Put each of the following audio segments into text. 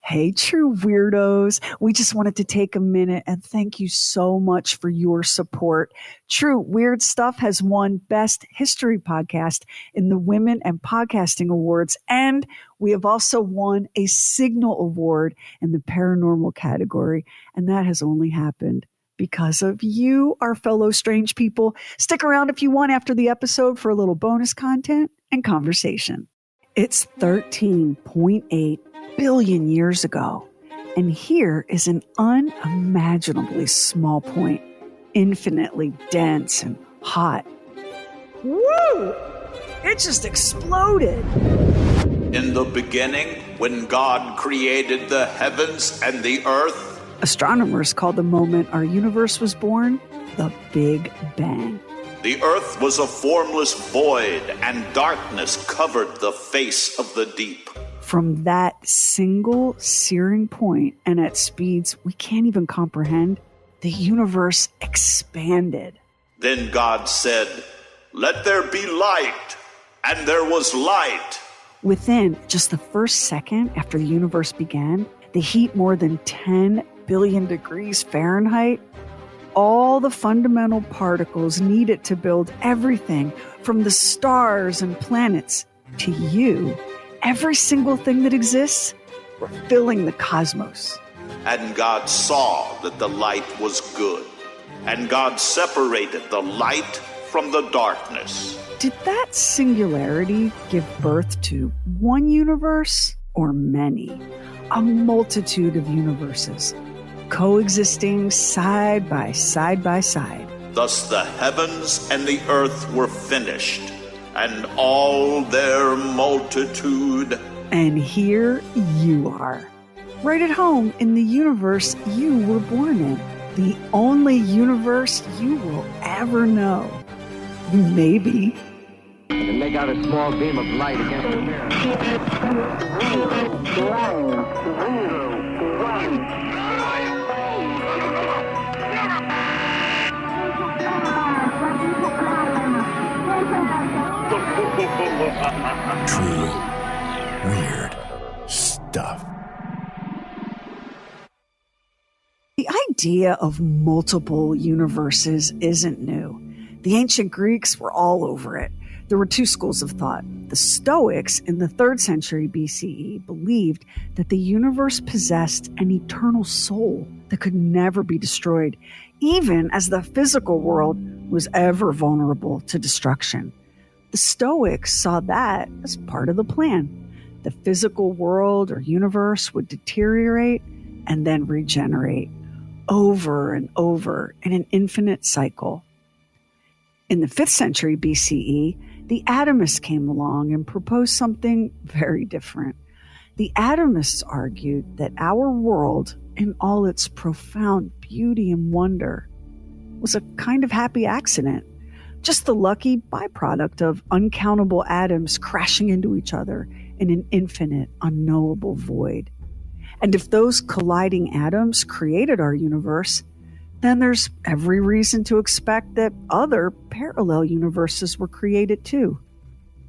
Hey, true weirdos. We just wanted to take a minute and thank you so much for your support. True Weird Stuff has won Best History Podcast in the Women and Podcasting Awards, and we have also won a Signal Award in the Paranormal category, and that has only happened because of you, our fellow strange people. Stick around if you want after the episode for a little bonus content and conversation. It's 13.8 billion years ago, and here is an unimaginably small point, infinitely dense and hot. Woo! It just exploded. In the beginning, when God created the heavens and the earth, astronomers call the moment our universe was born the Big Bang. The earth was a formless void, and darkness covered the face of the deep. From that single searing point, and at speeds we can't even comprehend, the universe expanded. Then God said, "Let there be light," and there was light. Within just the first second after the universe began, the heat more than 10 billion degrees Fahrenheit, all the fundamental particles needed to build everything from the stars and planets to you, every single thing that exists, were filling the cosmos. And God saw that the light was good, and God separated the light from the darkness. Did that singularity give birth to one universe or many? A multitude of universes, coexisting side by side by side. Thus the heavens and the earth were finished, and all their multitude. And here you are, right at home in the universe you were born in, the only universe you will ever know. Maybe. And make out a small beam of light against the mirror. True weird stuff. The idea of multiple universes isn't new. The ancient Greeks were all over it. There were two schools of thought. The Stoics in the 3rd century BCE believed that the universe possessed an eternal soul that could never be destroyed, even as the physical world was ever vulnerable to destruction. The Stoics saw that as part of the plan. The physical world or universe would deteriorate and then regenerate over and over in an infinite cycle. In the 5th century BCE, the atomists came along and proposed something very different. The atomists argued that our world, in all its profound beauty and wonder, was a kind of happy accident, just the lucky byproduct of uncountable atoms crashing into each other in an infinite, unknowable void. And if those colliding atoms created our universe, then there's every reason to expect that other parallel universes were created too.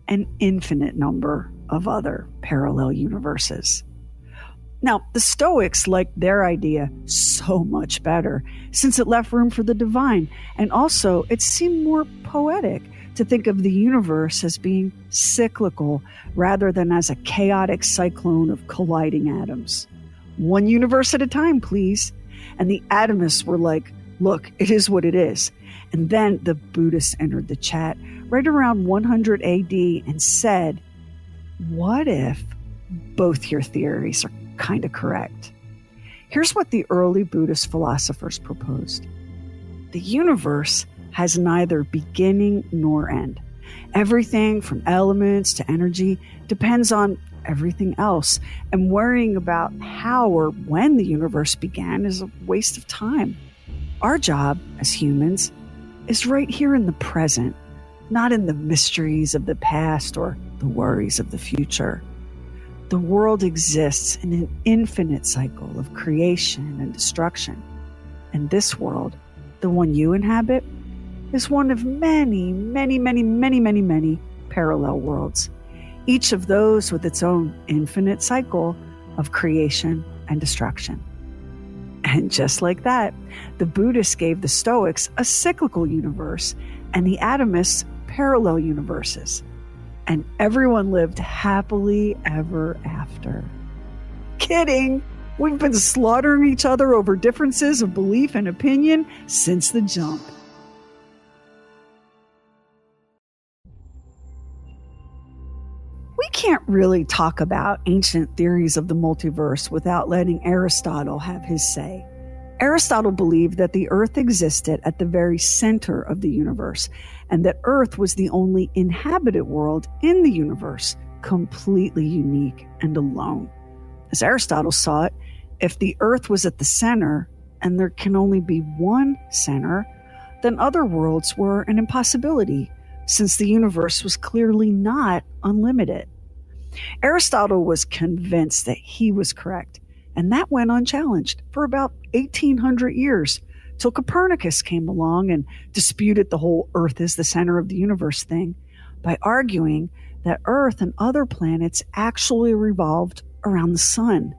An infinite number of other parallel universes. Now, the Stoics liked their idea so much better since it left room for the divine, and also it seemed more poetic to think of the universe as being cyclical rather than as a chaotic cyclone of colliding atoms. One universe at a time, please. And the atomists were like, look, it is what it is. And then the Buddhists entered the chat right around 100 AD and said, what if both your theories are kind of correct? Here's what the early Buddhist philosophers proposed. The universe has neither beginning nor end. Everything from elements to energy depends on everything else, and worrying about how or when the universe began is a waste of time. Our job as humans is right here in the present, not in the mysteries of the past or the worries of the future. The world exists in an infinite cycle of creation and destruction. And this world, the one you inhabit, is one of many, many, many, many, many, many parallel worlds. Each of those with its own infinite cycle of creation and destruction. And just like that, the Buddhists gave the Stoics a cyclical universe and the atomists parallel universes. And everyone lived happily ever after. Kidding! We've been slaughtering each other over differences of belief and opinion since the jump. We can't really talk about ancient theories of the multiverse without letting Aristotle have his say. Aristotle believed that the Earth existed at the very center of the universe, and that Earth was the only inhabited world in the universe, completely unique and alone. As Aristotle saw it, if the Earth was at the center, and there can only be one center, then other worlds were an impossibility, since the universe was clearly not unlimited. Aristotle was convinced that he was correct, and that went unchallenged for about 1800 years, till Copernicus came along and disputed the whole Earth is the center of the universe thing by arguing that Earth and other planets actually revolved around the sun.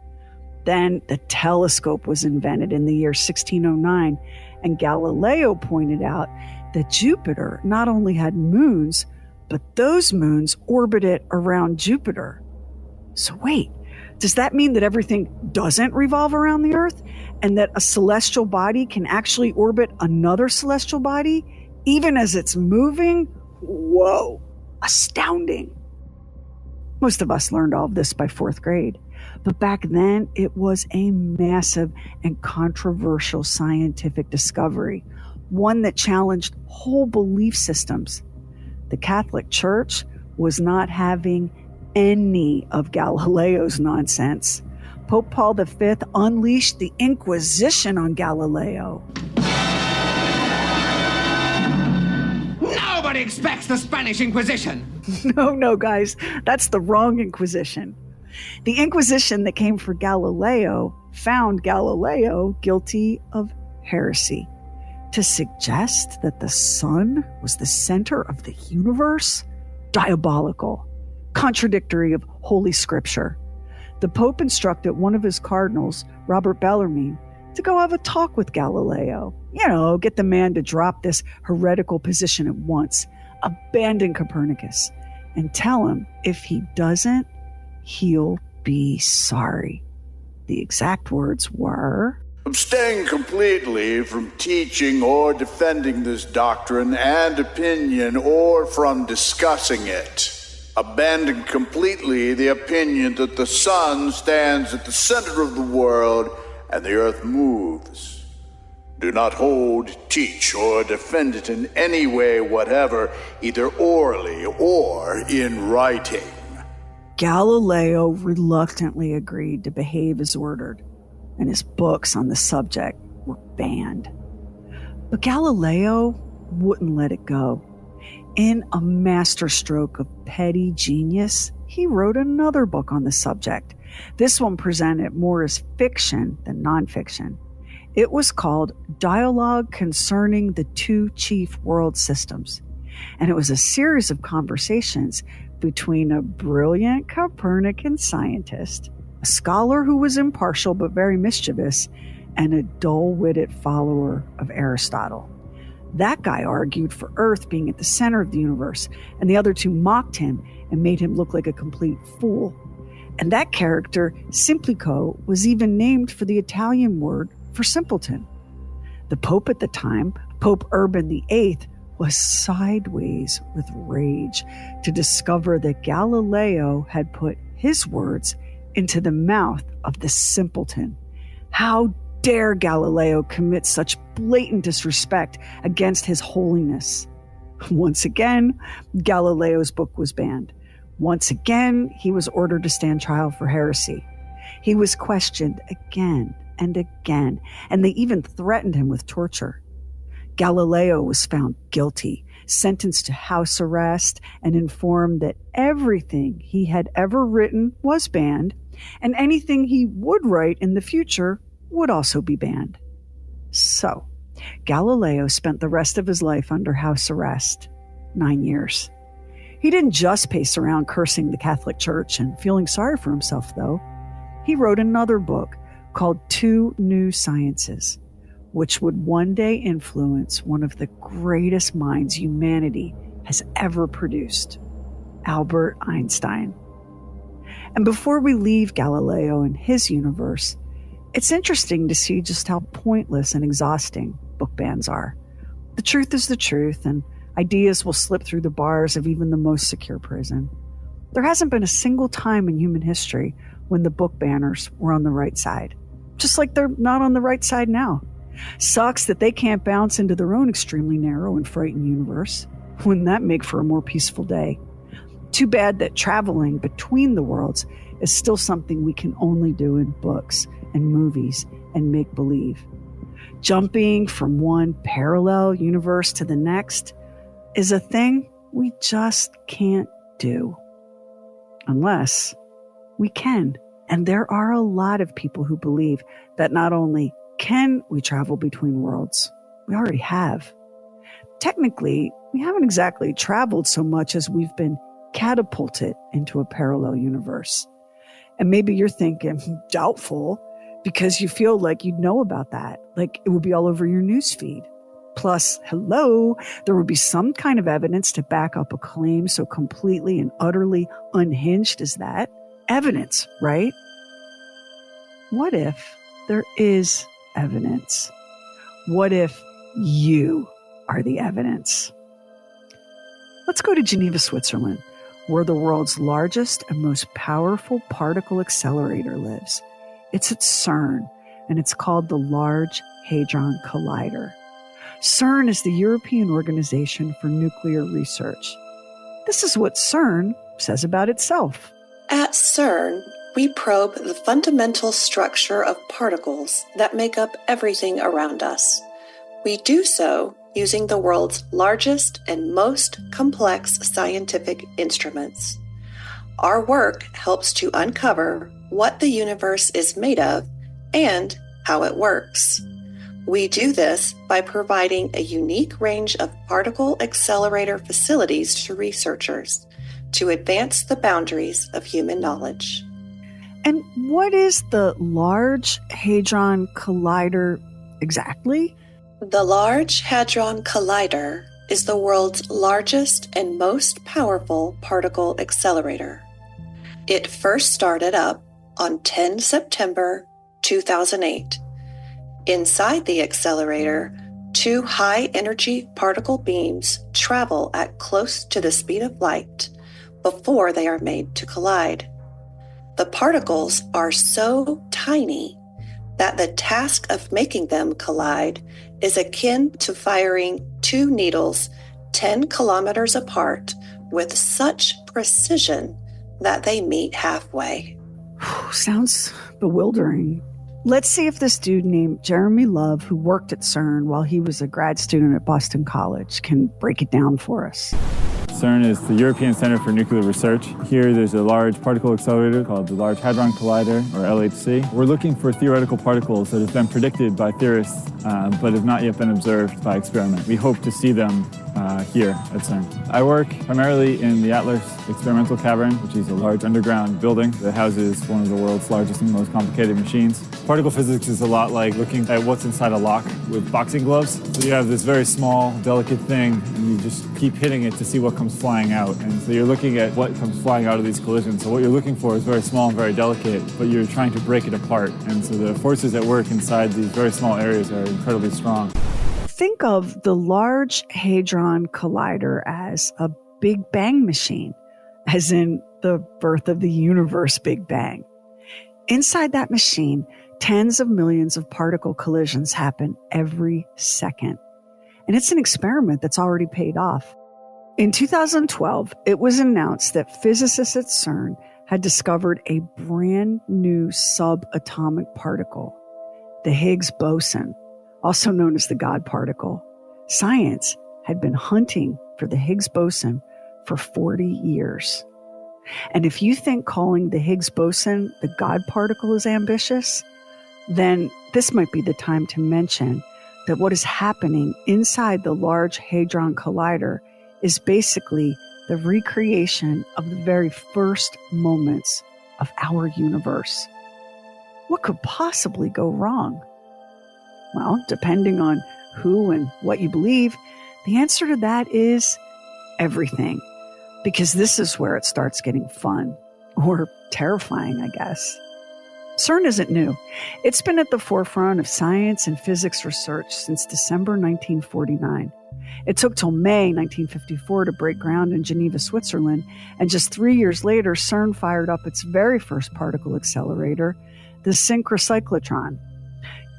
Then the telescope was invented in the year 1609, and Galileo pointed out that Jupiter not only had moons, but those moons orbited around Jupiter. So wait, does that mean that everything doesn't revolve around the Earth, and that a celestial body can actually orbit another celestial body, even as it's moving? Whoa, astounding. Most of us learned all of this by 4th grade, but back then it was a massive and controversial scientific discovery, one that challenged whole belief systems. The Catholic Church was not having any of Galileo's nonsense. Pope Paul V unleashed the Inquisition on Galileo. Nobody expects the Spanish Inquisition. No, guys, that's the wrong Inquisition. The Inquisition that came for Galileo found Galileo guilty of heresy. To suggest that the sun was the center of the universe? Diabolical. Contradictory of Holy Scripture. The Pope instructed one of his cardinals, Robert Bellarmine, to go have a talk with Galileo. Get the man to drop this heretical position at once, abandon Copernicus, and tell him if he doesn't, he'll be sorry. The exact words were, abstain completely from teaching or defending this doctrine and opinion, or from discussing it. Abandon completely the opinion that the sun stands at the center of the world and the earth moves. Do not hold, teach, or defend it in any way whatever, either orally or in writing. Galileo reluctantly agreed to behave as ordered, and his books on the subject were banned. But Galileo wouldn't let it go. In a masterstroke of petty genius, he wrote another book on the subject. This one presented more as fiction than nonfiction. It was called Dialogue Concerning the Two Chief World Systems, and it was a series of conversations between a brilliant Copernican scientist, a scholar who was impartial but very mischievous, and a dull-witted follower of Aristotle. That guy argued for Earth being at the center of the universe, and the other two mocked him and made him look like a complete fool. And that character, Simplico, was even named for the Italian word for simpleton. The Pope at the time, Pope Urban VIII, was sideways with rage to discover that Galileo had put his words into the mouth of the simpleton. How dare Galileo commit such blatant disrespect against his holiness? Once again, Galileo's book was banned. Once again, he was ordered to stand trial for heresy. He was questioned again and again, and they even threatened him with torture. Galileo was found guilty, sentenced to house arrest, and informed that everything he had ever written was banned, and anything he would write in the future would also be banned. So, Galileo spent the rest of his life under house arrest, 9 years. He didn't just pace around cursing the Catholic Church and feeling sorry for himself, though. He he wrote another book called Two New Sciences, which would one day influence one of the greatest minds humanity has ever produced, Albert Einstein. And before we leave Galileo and his universe, it's interesting to see just how pointless and exhausting book bans are. The truth is the truth, and ideas will slip through the bars of even the most secure prison. There hasn't been a single time in human history when the book banners were on the right side, just like they're not on the right side now. Sucks that they can't bounce into their own extremely narrow and frightened universe. Wouldn't that make for a more peaceful day? Too bad that traveling between the worlds is still something we can only do in books and movies and make-believe. Jumping from one parallel universe to the next is a thing we just can't do. Unless we can. And there are a lot of people who believe that not only can we travel between worlds, we already have. Technically, we haven't exactly traveled so much as we've been catapulted into a parallel universe. And maybe you're thinking, doubtful, because you feel like you'd know about that, like it would be all over your newsfeed. Plus, hello, there would be some kind of evidence to back up a claim so completely and utterly unhinged as that. Evidence, right? What if there is evidence? What if you are the evidence? Let's go to Geneva, Switzerland, where the world's largest and most powerful particle accelerator lives. It's at CERN, and it's called the Large Hadron Collider. CERN is the European Organization for Nuclear Research. This is what CERN says about itself. At CERN, we probe the fundamental structure of particles that make up everything around us. We do so using the world's largest and most complex scientific instruments. Our work helps to uncover what the universe is made of and how it works. We do this by providing a unique range of particle accelerator facilities to researchers to advance the boundaries of human knowledge. And what is the Large Hadron Collider exactly? The Large Hadron Collider is the world's largest and most powerful particle accelerator. It first started up on 10 September 2008. Inside the accelerator, two high-energy particle beams travel at close to the speed of light before they are made to collide. The particles are so tiny that the task of making them collide is akin to firing two needles 10 kilometers apart with such precision that they meet halfway. Sounds bewildering. Let's see if this dude named Jeremy Love, who worked at CERN while he was a grad student at Boston College, can break it down for us. CERN is the European Center for Nuclear Research. Here there's a large particle accelerator called the Large Hadron Collider, or LHC. We're looking for theoretical particles that have been predicted by theorists but have not yet been observed by experiment. We hope to see them here at CERN. I work primarily in the Atlas Experimental Cavern, which is a large underground building that houses one of the world's largest and most complicated machines. Particle physics is a lot like looking at what's inside a lock with boxing gloves. So you have this very small, delicate thing, and you just keep hitting it to see what comes flying out. And so you're looking at what comes flying out of these collisions. So what you're looking for is very small and very delicate, but you're trying to break it apart. And so the forces at work inside these very small areas are incredibly strong. Think of the Large Hadron Collider as a Big Bang machine, as in the birth of the universe Big Bang. Inside that machine, tens of millions of particle collisions happen every second. And it's an experiment that's already paid off. In 2012, it was announced that physicists at CERN had discovered a brand new subatomic particle, the Higgs boson, also known as the God particle. Science had been hunting for the Higgs boson for 40 years. And if you think calling the Higgs boson the God particle is ambitious, then this might be the time to mention that what is happening inside the Large Hadron Collider is basically the recreation of the very first moments of our universe. What could possibly go wrong? Well, depending on who and what you believe, the answer to that is everything. Because this is where it starts getting fun, or terrifying, I guess. CERN isn't new. It's been at the forefront of science and physics research since December 1949. It took till May 1954 to break ground in Geneva, Switzerland, and just 3 years later, CERN fired up its very first particle accelerator, the synchrocyclotron.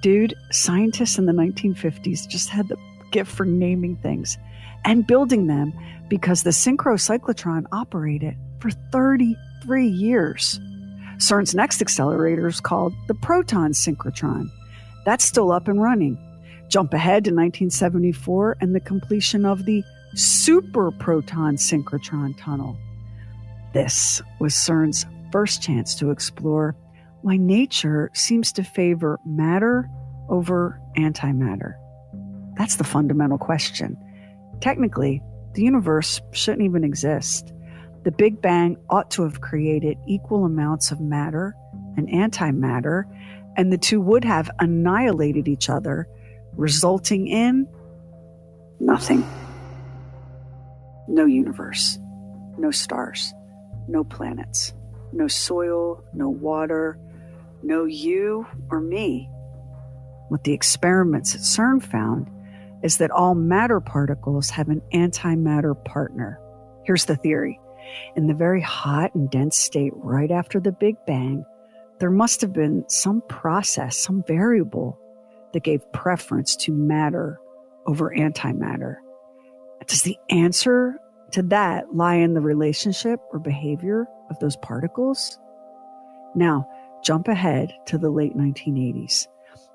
Dude, scientists in the 1950s just had the gift for naming things and building them because the synchrocyclotron operated for 33 years. CERN's next accelerator is called the proton synchrotron. That's still up and running. Jump ahead to 1974 and the completion of the super proton synchrotron tunnel. This was CERN's first chance to explore why nature seems to favor matter over antimatter. That's the fundamental question. Technically, the universe shouldn't even exist. The Big Bang ought to have created equal amounts of matter and antimatter, and the two would have annihilated each other, resulting in nothing. No universe, no stars, no planets, no soil, no water, no you or me. What the experiments at CERN found is that all matter particles have an antimatter partner. Here's the theory. In the very hot and dense state right after the Big Bang, there must have been some process, some variable that gave preference to matter over antimatter. Does the answer to that lie in the relationship or behavior of those particles? Now, jump ahead to the late 1980s.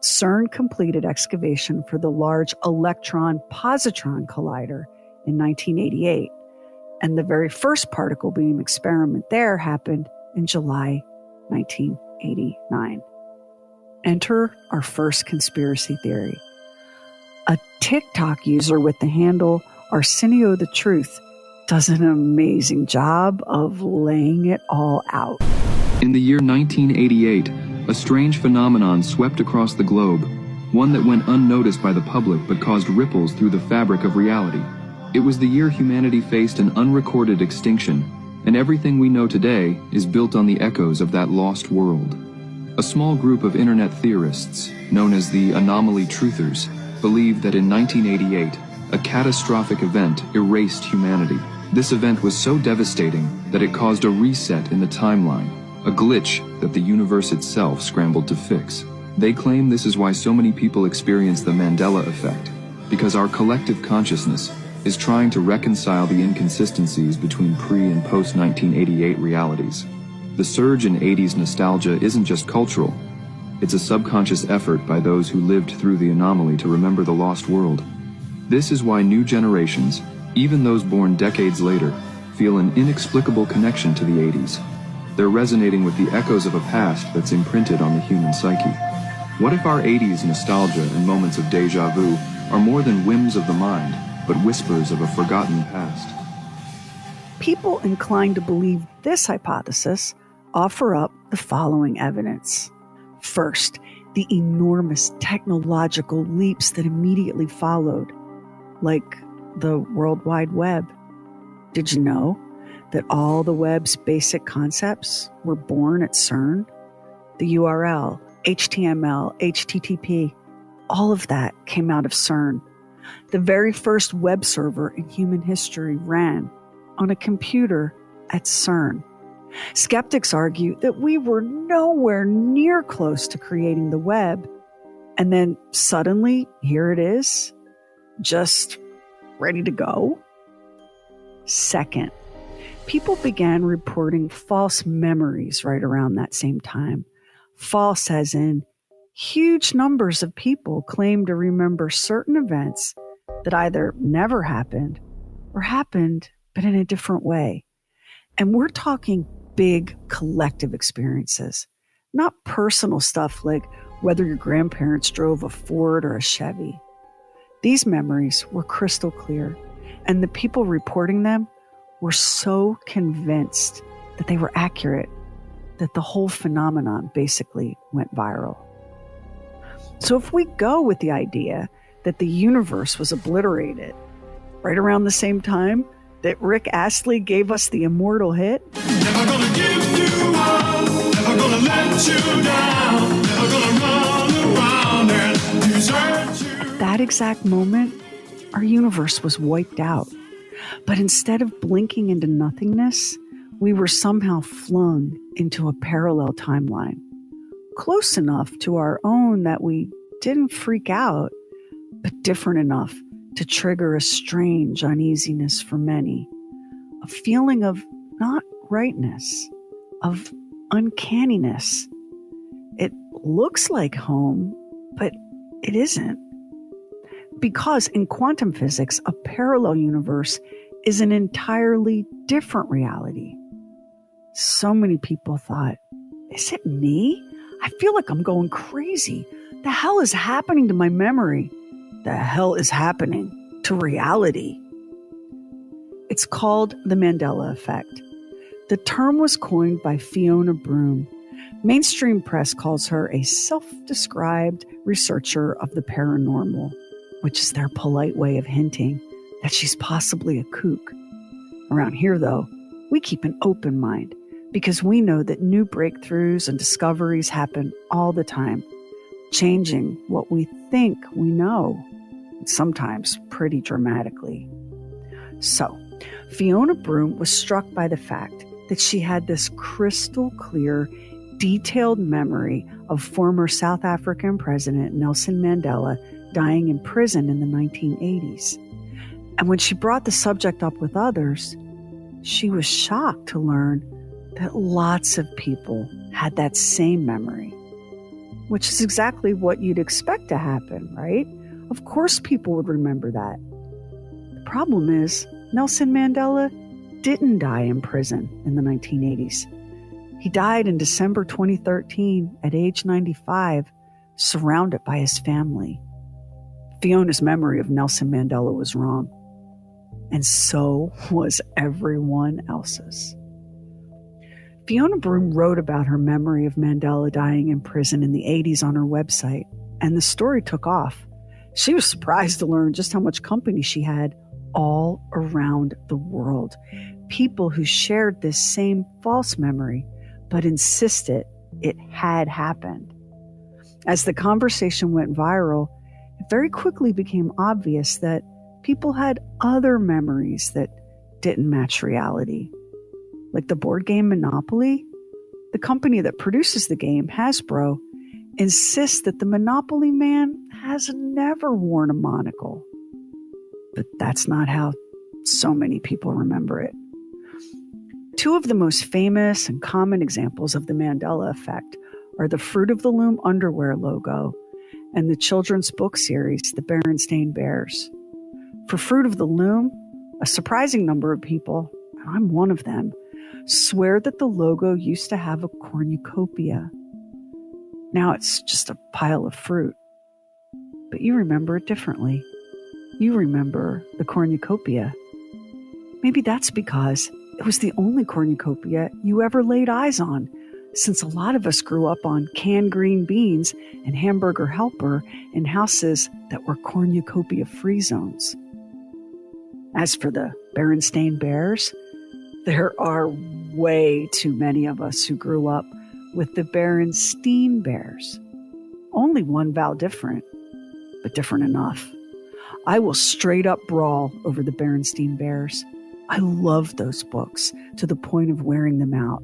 CERN completed excavation for the Large Electron-Positron Collider in 1988, and the very first particle beam experiment there happened in July 1989. Enter our first conspiracy theory. A TikTok user with the handle Arsenio the Truth does an amazing job of laying it all out. In the year 1988, a strange phenomenon swept across the globe, one that went unnoticed by the public but caused ripples through the fabric of reality. It was the year humanity faced an unrecorded extinction, and everything we know today is built on the echoes of that lost world. A small group of internet theorists, known as the Anomaly Truthers, believed that in 1988, a catastrophic event erased humanity. This event was so devastating that it caused a reset in the timeline, a glitch that the universe itself scrambled to fix. They claim this is why so many people experience the Mandela Effect, because our collective consciousness is trying to reconcile the inconsistencies between pre- and post-1988 realities. The surge in 80s nostalgia isn't just cultural, it's a subconscious effort by those who lived through the anomaly to remember the lost world. This is why new generations, even those born decades later, feel an inexplicable connection to the 80s. They're resonating with the echoes of a past that's imprinted on the human psyche. What if our 80s nostalgia and moments of deja vu are more than whims of the mind, but whispers of a forgotten past? People inclined to believe this hypothesis offer up the following evidence. First, the enormous technological leaps that immediately followed, like the World Wide Web. Did you know that all the web's basic concepts were born at CERN? The URL, HTML, HTTP, all of that came out of CERN. The very first web server in human history ran on a computer at CERN. Skeptics argue that we were nowhere near close to creating the web, and then suddenly, here it is, just ready to go. Second, people began reporting false memories right around that same time. False as in huge numbers of people claim to remember certain events that either never happened or happened, but in a different way. And we're talking big collective experiences, not personal stuff like whether your grandparents drove a Ford or a Chevy. These memories were crystal clear, and the people reporting them were so convinced that they were accurate that the whole phenomenon basically went viral. So if we go with the idea that the universe was obliterated right around the same time that Rick Astley gave us the immortal hit, Never gonna give you up, never gonna let you down, never gonna run around and desert you. at that exact moment, our universe was wiped out. But instead of blinking into nothingness, we were somehow flung into a parallel timeline, close enough to our own that we didn't freak out, but different enough to trigger a strange uneasiness for many, a feeling of not rightness, of uncanniness. It looks like home, but it isn't. Because in quantum physics, a parallel universe is an entirely different reality. So many people thought, is it me? I feel like I'm going crazy. The hell is happening to my memory? The hell is happening to reality? It's called the Mandela Effect. The term was coined by Fiona Broome. Mainstream press calls her a self-described researcher of the paranormal, which is their polite way of hinting that she's possibly a kook. Around here, though, we keep an open mind because we know that new breakthroughs and discoveries happen all the time, changing what we think we know, sometimes pretty dramatically. So, Fiona Broome was struck by the fact that she had this crystal clear, detailed memory of former South African President Nelson Mandela dying in prison in the 1980s. And when she brought the subject up with others, she was shocked to learn that lots of people had that same memory, which is exactly what you'd expect to happen, right? Of course people would remember that. The problem is, Nelson Mandela didn't die in prison in the 1980s. He died in December 2013 at age 95, surrounded by his family. Fiona's memory of Nelson Mandela was wrong, and so was everyone else's. Fiona Broome wrote about her memory of Mandela dying in prison in the 80s on her website, and the story took off. She was surprised to learn just how much company she had all around the world. People who shared this same false memory, but insisted it had happened. As the conversation went viral, it very quickly became obvious that people had other memories that didn't match reality. Like the board game Monopoly, the company that produces the game, Hasbro, insists that the Monopoly man has never worn a monocle. But that's not how so many people remember it. Two of the most famous and common examples of the Mandela Effect are the Fruit of the Loom underwear logo and the children's book series, the Berenstein Bears. For Fruit of the Loom, a surprising number of people, and I'm one of them, swear that the logo used to have a cornucopia. Now it's just a pile of fruit. But you remember it differently. You remember the cornucopia. Maybe that's because it was the only cornucopia you ever laid eyes on, since a lot of us grew up on canned green beans and Hamburger Helper in houses that were cornucopia-free zones. As for the Berenstein Bears, there are way too many of us who grew up with the Berenstein Bears. Only one vowel different, but different enough. I will straight up brawl over the Berenstein Bears. I loved those books to the point of wearing them out.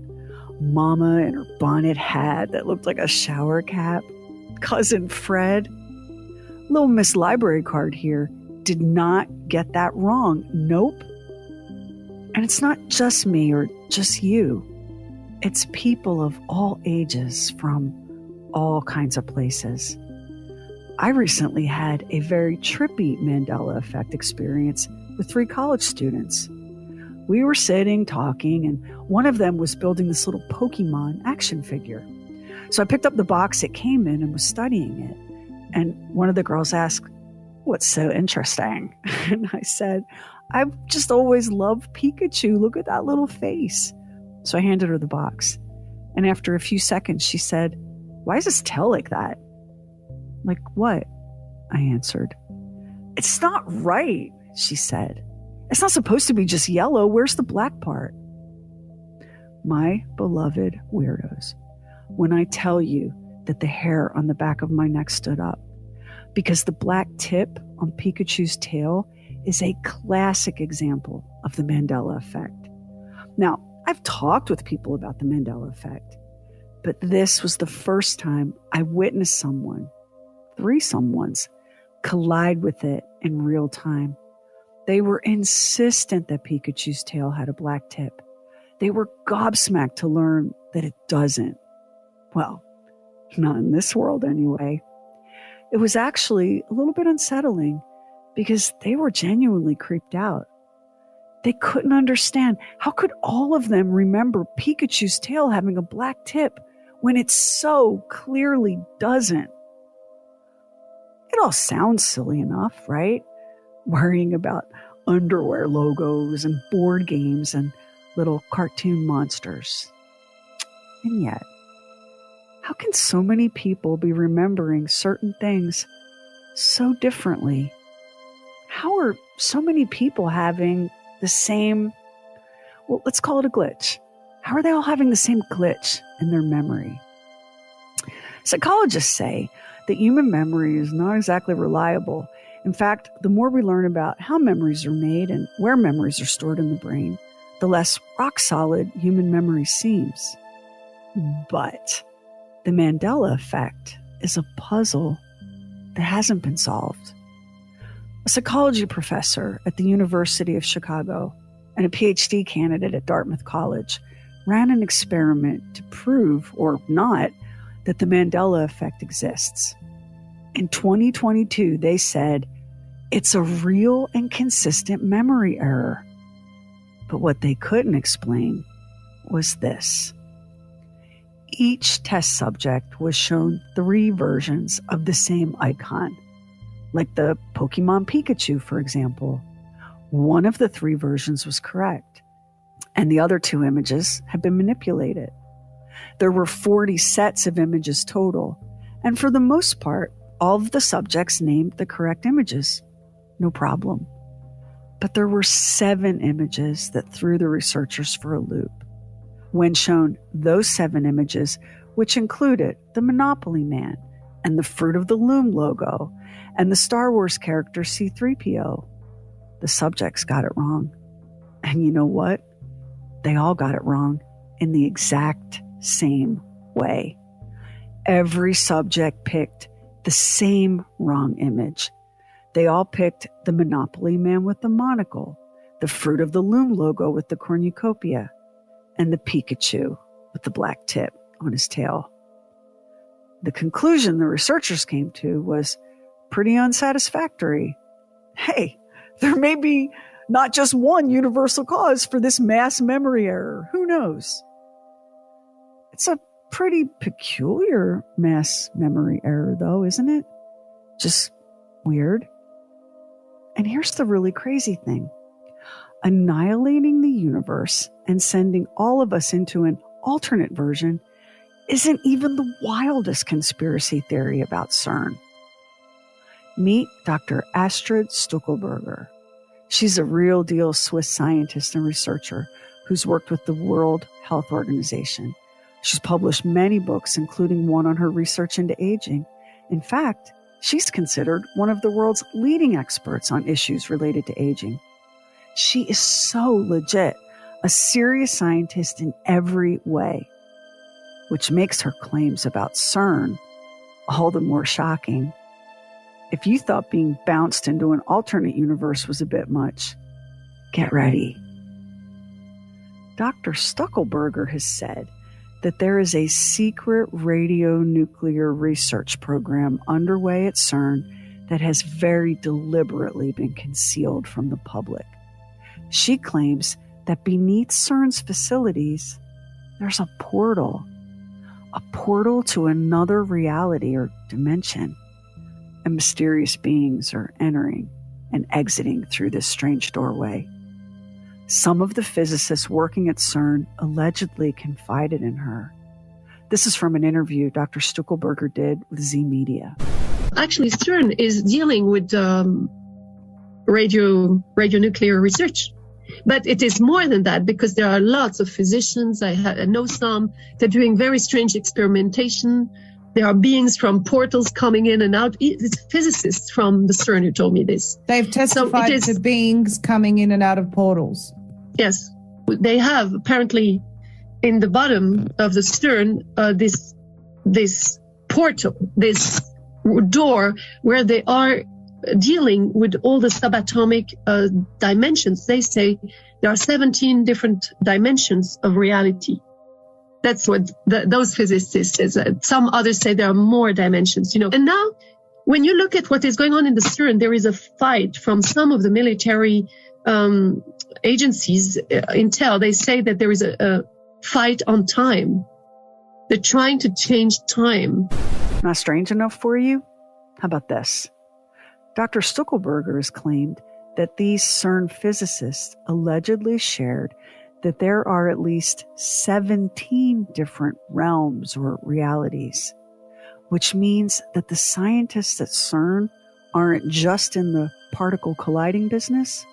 Mama in her bonnet hat that looked like a shower cap. Cousin Fred. Little Miss Library card here did not get that wrong. Nope. And it's not just me or just you. It's people of all ages from all kinds of places. I recently had a very trippy Mandela Effect experience with 3 college students. We were sitting, talking, and one of them was building this little Pokemon action figure. So I picked up the box it came in and was studying it. And one of the girls asked, "What's so interesting?" And I said, "I've just always loved Pikachu. Look at that little face." So I handed her the box. And after a few seconds, she said, "Why is his tail like that?" "Like what?" I answered. "It's not right," she said. "It's not supposed to be just yellow. Where's the black part?" My beloved weirdos, when I tell you that the hair on the back of my neck stood up, because the black tip on Pikachu's tail is a classic example of the Mandela Effect. Now, I've talked with people about the Mandela Effect, but this was the first time I witnessed someone, 3 someones, collide with it in real time. They were insistent that Pikachu's tail had a black tip. They were gobsmacked to learn that it doesn't. Well, not in this world anyway. It was actually a little bit unsettling because they were genuinely creeped out. They couldn't understand. How could all of them remember Pikachu's tail having a black tip when it so clearly doesn't? It all sounds silly enough, right? Worrying about underwear logos and board games and little cartoon monsters. And yet, how can so many people be remembering certain things so differently? How are so many people having the same, well, let's call it a glitch. How are they all having the same glitch in their memory? Psychologists say that human memory is not exactly reliable. In fact, the more we learn about how memories are made and where memories are stored in the brain, the less rock solid human memory seems. But the Mandela Effect is a puzzle that hasn't been solved. A psychology professor at the University of Chicago and a PhD candidate at Dartmouth College ran an experiment to prove, or not, that the Mandela Effect exists. In 2022, they said, it's a real and consistent memory error. But what they couldn't explain was this. Each test subject was shown 3 versions of the same icon, like the Pokemon Pikachu, for example. One of the 3 versions was correct, and the other 2 images had been manipulated. There were 40 sets of images total, and for the most part, all of the subjects named the correct images. No problem. But there were 7 images that threw the researchers for a loop. When shown those 7 images, which included the Monopoly Man and the Fruit of the Loom logo and the Star Wars character C-3PO, the subjects got it wrong. And you know what? They all got it wrong in the exact same way. Every subject picked the same wrong image. They all picked the Monopoly Man with the monocle, the Fruit of the Loom logo with the cornucopia, and the Pikachu with the black tip on his tail. The conclusion the researchers came to was pretty unsatisfactory. Hey, there may be not just one universal cause for this mass memory error. Who knows? It's a pretty peculiar mass memory error, though, isn't it? Just weird. And here's the really crazy thing. Annihilating the universe and sending all of us into an alternate version isn't even the wildest conspiracy theory about CERN. Meet Dr. Astrid Stuckelberger. She's a real deal Swiss scientist and researcher who's worked with the World Health Organization. She's published many books, including one on her research into aging. In fact, she's considered one of the world's leading experts on issues related to aging. She is so legit, a serious scientist in every way, which makes her claims about CERN all the more shocking. If you thought being bounced into an alternate universe was a bit much, get ready. Dr. Stuckelberger has said that there is a secret radionuclear research program underway at CERN that has very deliberately been concealed from the public. She claims that beneath CERN's facilities, there's a portal to another reality or dimension, and mysterious beings are entering and exiting through this strange doorway. Some of the physicists working at CERN allegedly confided in her This is from an interview Dr. Stuckelberger did with Z Media. Actually, CERN is dealing with radionuclear research. But it is more than that, because there are lots of physicians. I know some. They're doing very strange experimentation. There are beings from portals coming in and out. It's physicists from the CERN who told me this. They've testified to beings coming in and out of portals. Yes. They have apparently in the bottom of the CERN this portal, this door where they are dealing with all the subatomic dimensions. They say there are 17 different dimensions of reality. That's what those physicists say. Some others say there are more dimensions, And now, when you look at what is going on in the CERN, there is a fight from some of the military agencies, Intel. They say that there is a fight on time. They're trying to change time. Not strange enough for you? How about this? Dr. Stuckelberger has claimed that these CERN physicists allegedly shared that there are at least 17 different realms or realities, which means that the scientists at CERN aren't just in the particle colliding business,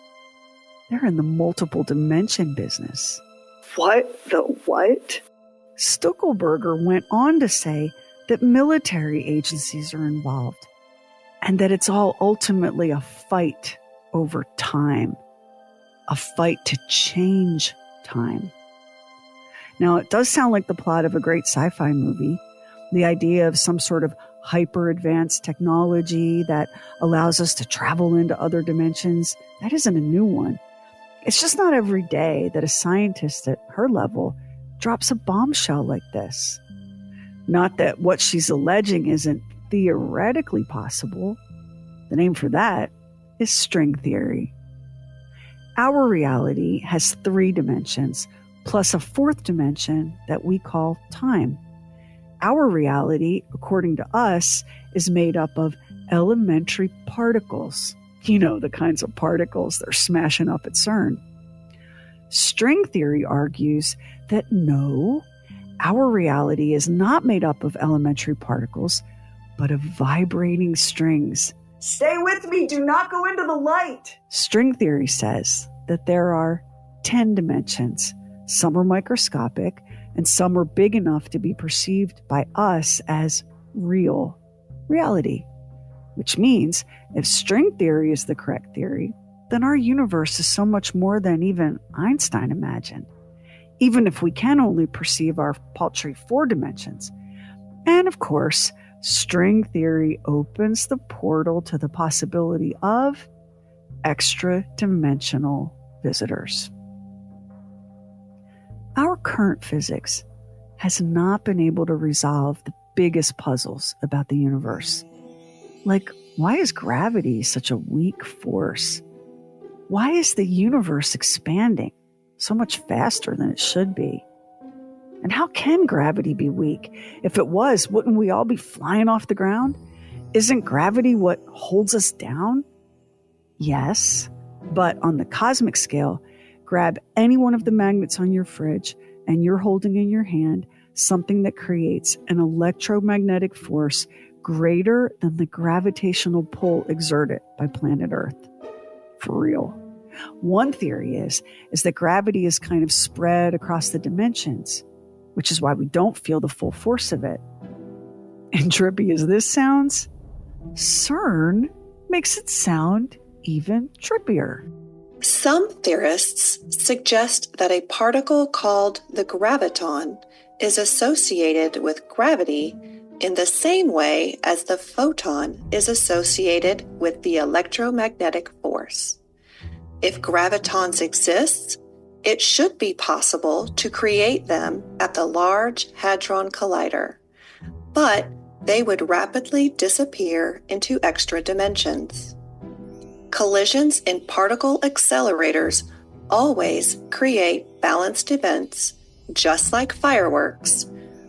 they're in the multiple dimension business. What? The what? Stuckelberger went on to say that military agencies are involved and that it's all ultimately a fight over time, a fight to change time. Now, it does sound like the plot of a great sci-fi movie, the idea of some sort of hyper-advanced technology that allows us to travel into other dimensions. That isn't a new one. It's just not every day that a scientist at her level drops a bombshell like this. Not that what she's alleging isn't theoretically possible. The name for that is string theory. Our reality has 3 dimensions, plus a 4th dimension that we call time. Our reality, according to us, is made up of elementary particles. You know, the kinds of particles they're smashing up at CERN. String theory argues that no, our reality is not made up of elementary particles, but of vibrating strings. Stay with me. Do not go into the light. String theory says that there are 10 dimensions. Some are microscopic, and some are big enough to be perceived by us as real reality. Which means if string theory is the correct theory, then our universe is so much more than even Einstein imagined, even if we can only perceive our paltry 4 dimensions. And of course, string theory opens the portal to the possibility of extra-dimensional visitors. Our current physics has not been able to resolve the biggest puzzles about the universe. Like, why is gravity such a weak force? Why is the universe expanding so much faster than it should be? And how can gravity be weak? If it was, wouldn't we all be flying off the ground? Isn't gravity what holds us down? Yes, but on the cosmic scale, grab any one of the magnets on your fridge and you're holding in your hand something that creates an electromagnetic force greater than the gravitational pull exerted by planet Earth. For real. One theory is that gravity is kind of spread across the dimensions, which is why we don't feel the full force of it. And trippy as this sounds, CERN makes it sound even trippier. Some theorists suggest that a particle called the graviton is associated with gravity in the same way as the photon is associated with the electromagnetic force. If gravitons exist, it should be possible to create them at the Large Hadron Collider, but they would rapidly disappear into extra dimensions. Collisions in particle accelerators always create balanced events, just like fireworks,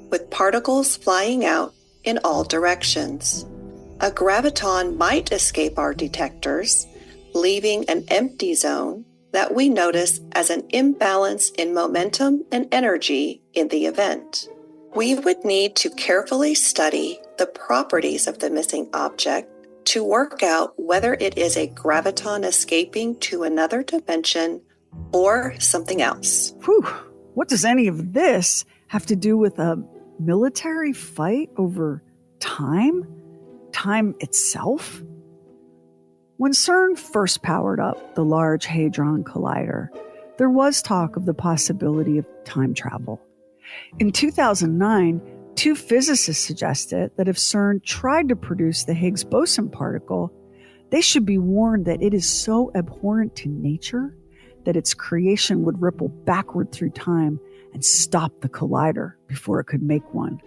with particles flying out in all directions. A graviton might escape our detectors, leaving an empty zone that we notice as an imbalance in momentum and energy in the event. We would need to carefully study the properties of the missing object to work out whether it is a graviton escaping to another dimension or something else. Whew. What does any of this have to do with a military fight over time? Time itself? When CERN first powered up the Large Hadron Collider, there was talk of the possibility of time travel. In 2009, two physicists suggested that if CERN tried to produce the Higgs boson particle, they should be warned that it is so abhorrent to nature that its creation would ripple backward through time and stop the collider before it could make one.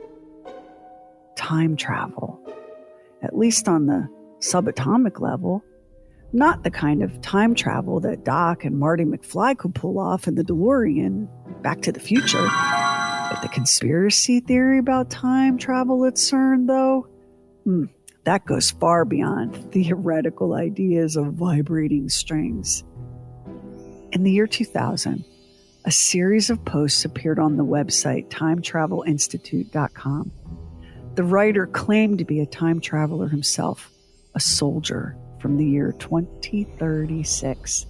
Time travel, at least on the subatomic level, not the kind of time travel that Doc and Marty McFly could pull off in the DeLorean Back to the Future. But the conspiracy theory about time travel at CERN, though, that goes far beyond theoretical ideas of vibrating strings. In the year 2000, a series of posts appeared on the website timetravelinstitute.com. The writer claimed to be a time traveler himself, a soldier from the year 2036.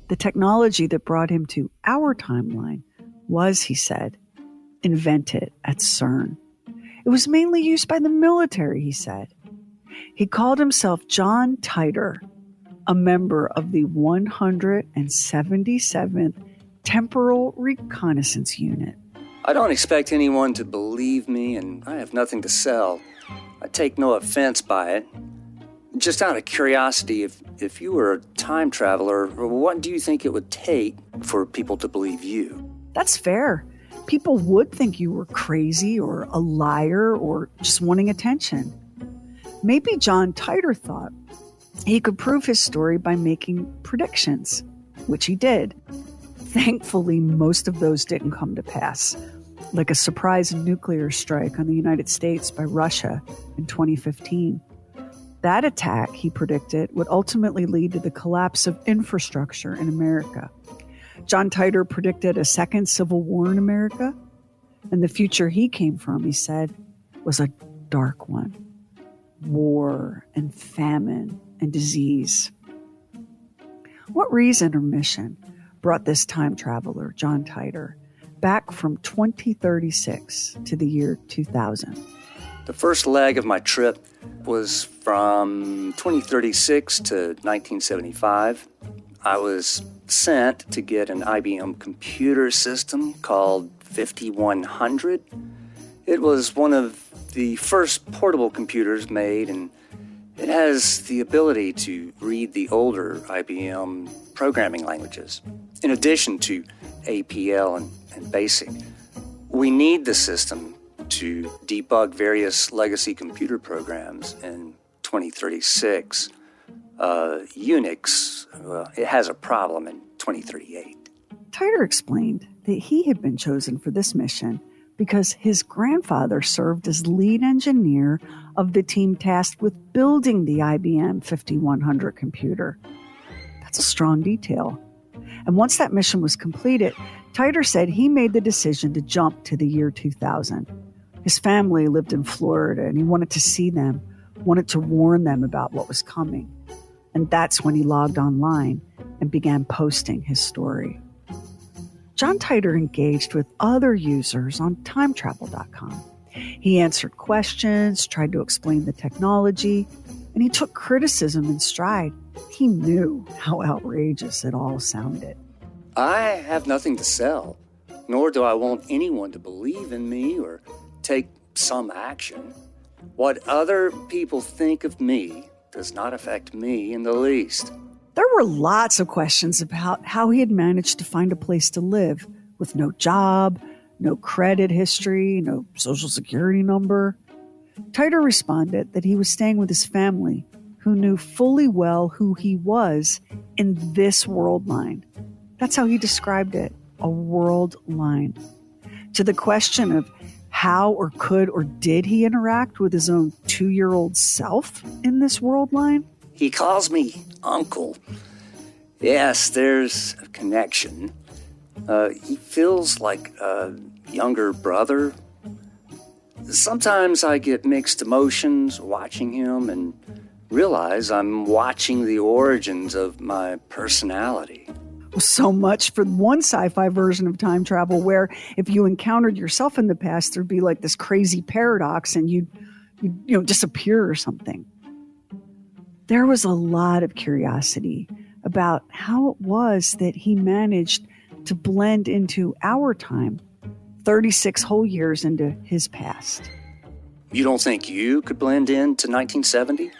The technology that brought him to our timeline was, he said, invented at CERN. It was mainly used by the military, he said. He called himself John Titor, a member of the 177th Temporal Reconnaissance Unit. I don't expect anyone to believe me, and I have nothing to sell. I take no offense by it. Just out of curiosity, if you were a time traveler, what do you think it would take for people to believe you? That's fair. People would think you were crazy or a liar or just wanting attention. Maybe John Titor thought he could prove his story by making predictions, which he did. Thankfully, most of those didn't come to pass, like a surprise nuclear strike on the United States by Russia in 2015. That attack, he predicted, would ultimately lead to the collapse of infrastructure in America. John Titor predicted a second civil war in America, and the future he came from, he said, was a dark one. War and famine and disease. What reason or mission brought this time traveler, John Titor, back from 2036 to the year 2000? The first leg of my trip was from 2036 to 1975. I was sent to get an IBM computer system called 5100. It was one of the first portable computers made, and it has the ability to read the older IBM programming languages, in addition to APL and BASIC. We need the system to debug various legacy computer programs in 2036. Unix, it has a problem in 2038. Titor explained that he had been chosen for this mission because his grandfather served as lead engineer of the team tasked with building the IBM 5100 computer. That's a strong detail. And once that mission was completed, Titor said he made the decision to jump to the year 2000. His family lived in Florida, and he wanted to see them, wanted to warn them about what was coming. And that's when he logged online and began posting his story. John Titor engaged with other users on timetravel.com. He answered questions, tried to explain the technology, and he took criticism in stride. He knew how outrageous it all sounded. I have nothing to sell, nor do I want anyone to believe in me or take some action. What other people think of me does not affect me in the least. There were lots of questions about how he had managed to find a place to live with no job, no credit history, no social security number. Titor responded that he was staying with his family, who knew fully well who he was in this world line. That's how he described it, a world line. To the question of how or could or did he interact with his own 2-year-old self in this world line? He calls me Uncle. Yes, there's a connection. He feels like a younger brother, Sometimes I get mixed emotions watching him and realize I'm watching the origins of my personality. So much for one sci-fi version of time travel where if you encountered yourself in the past, there'd be like this crazy paradox and you'd disappear or something. There was a lot of curiosity about how it was that he managed to blend into our time 36 whole years into his past. You don't think you could blend into 1970?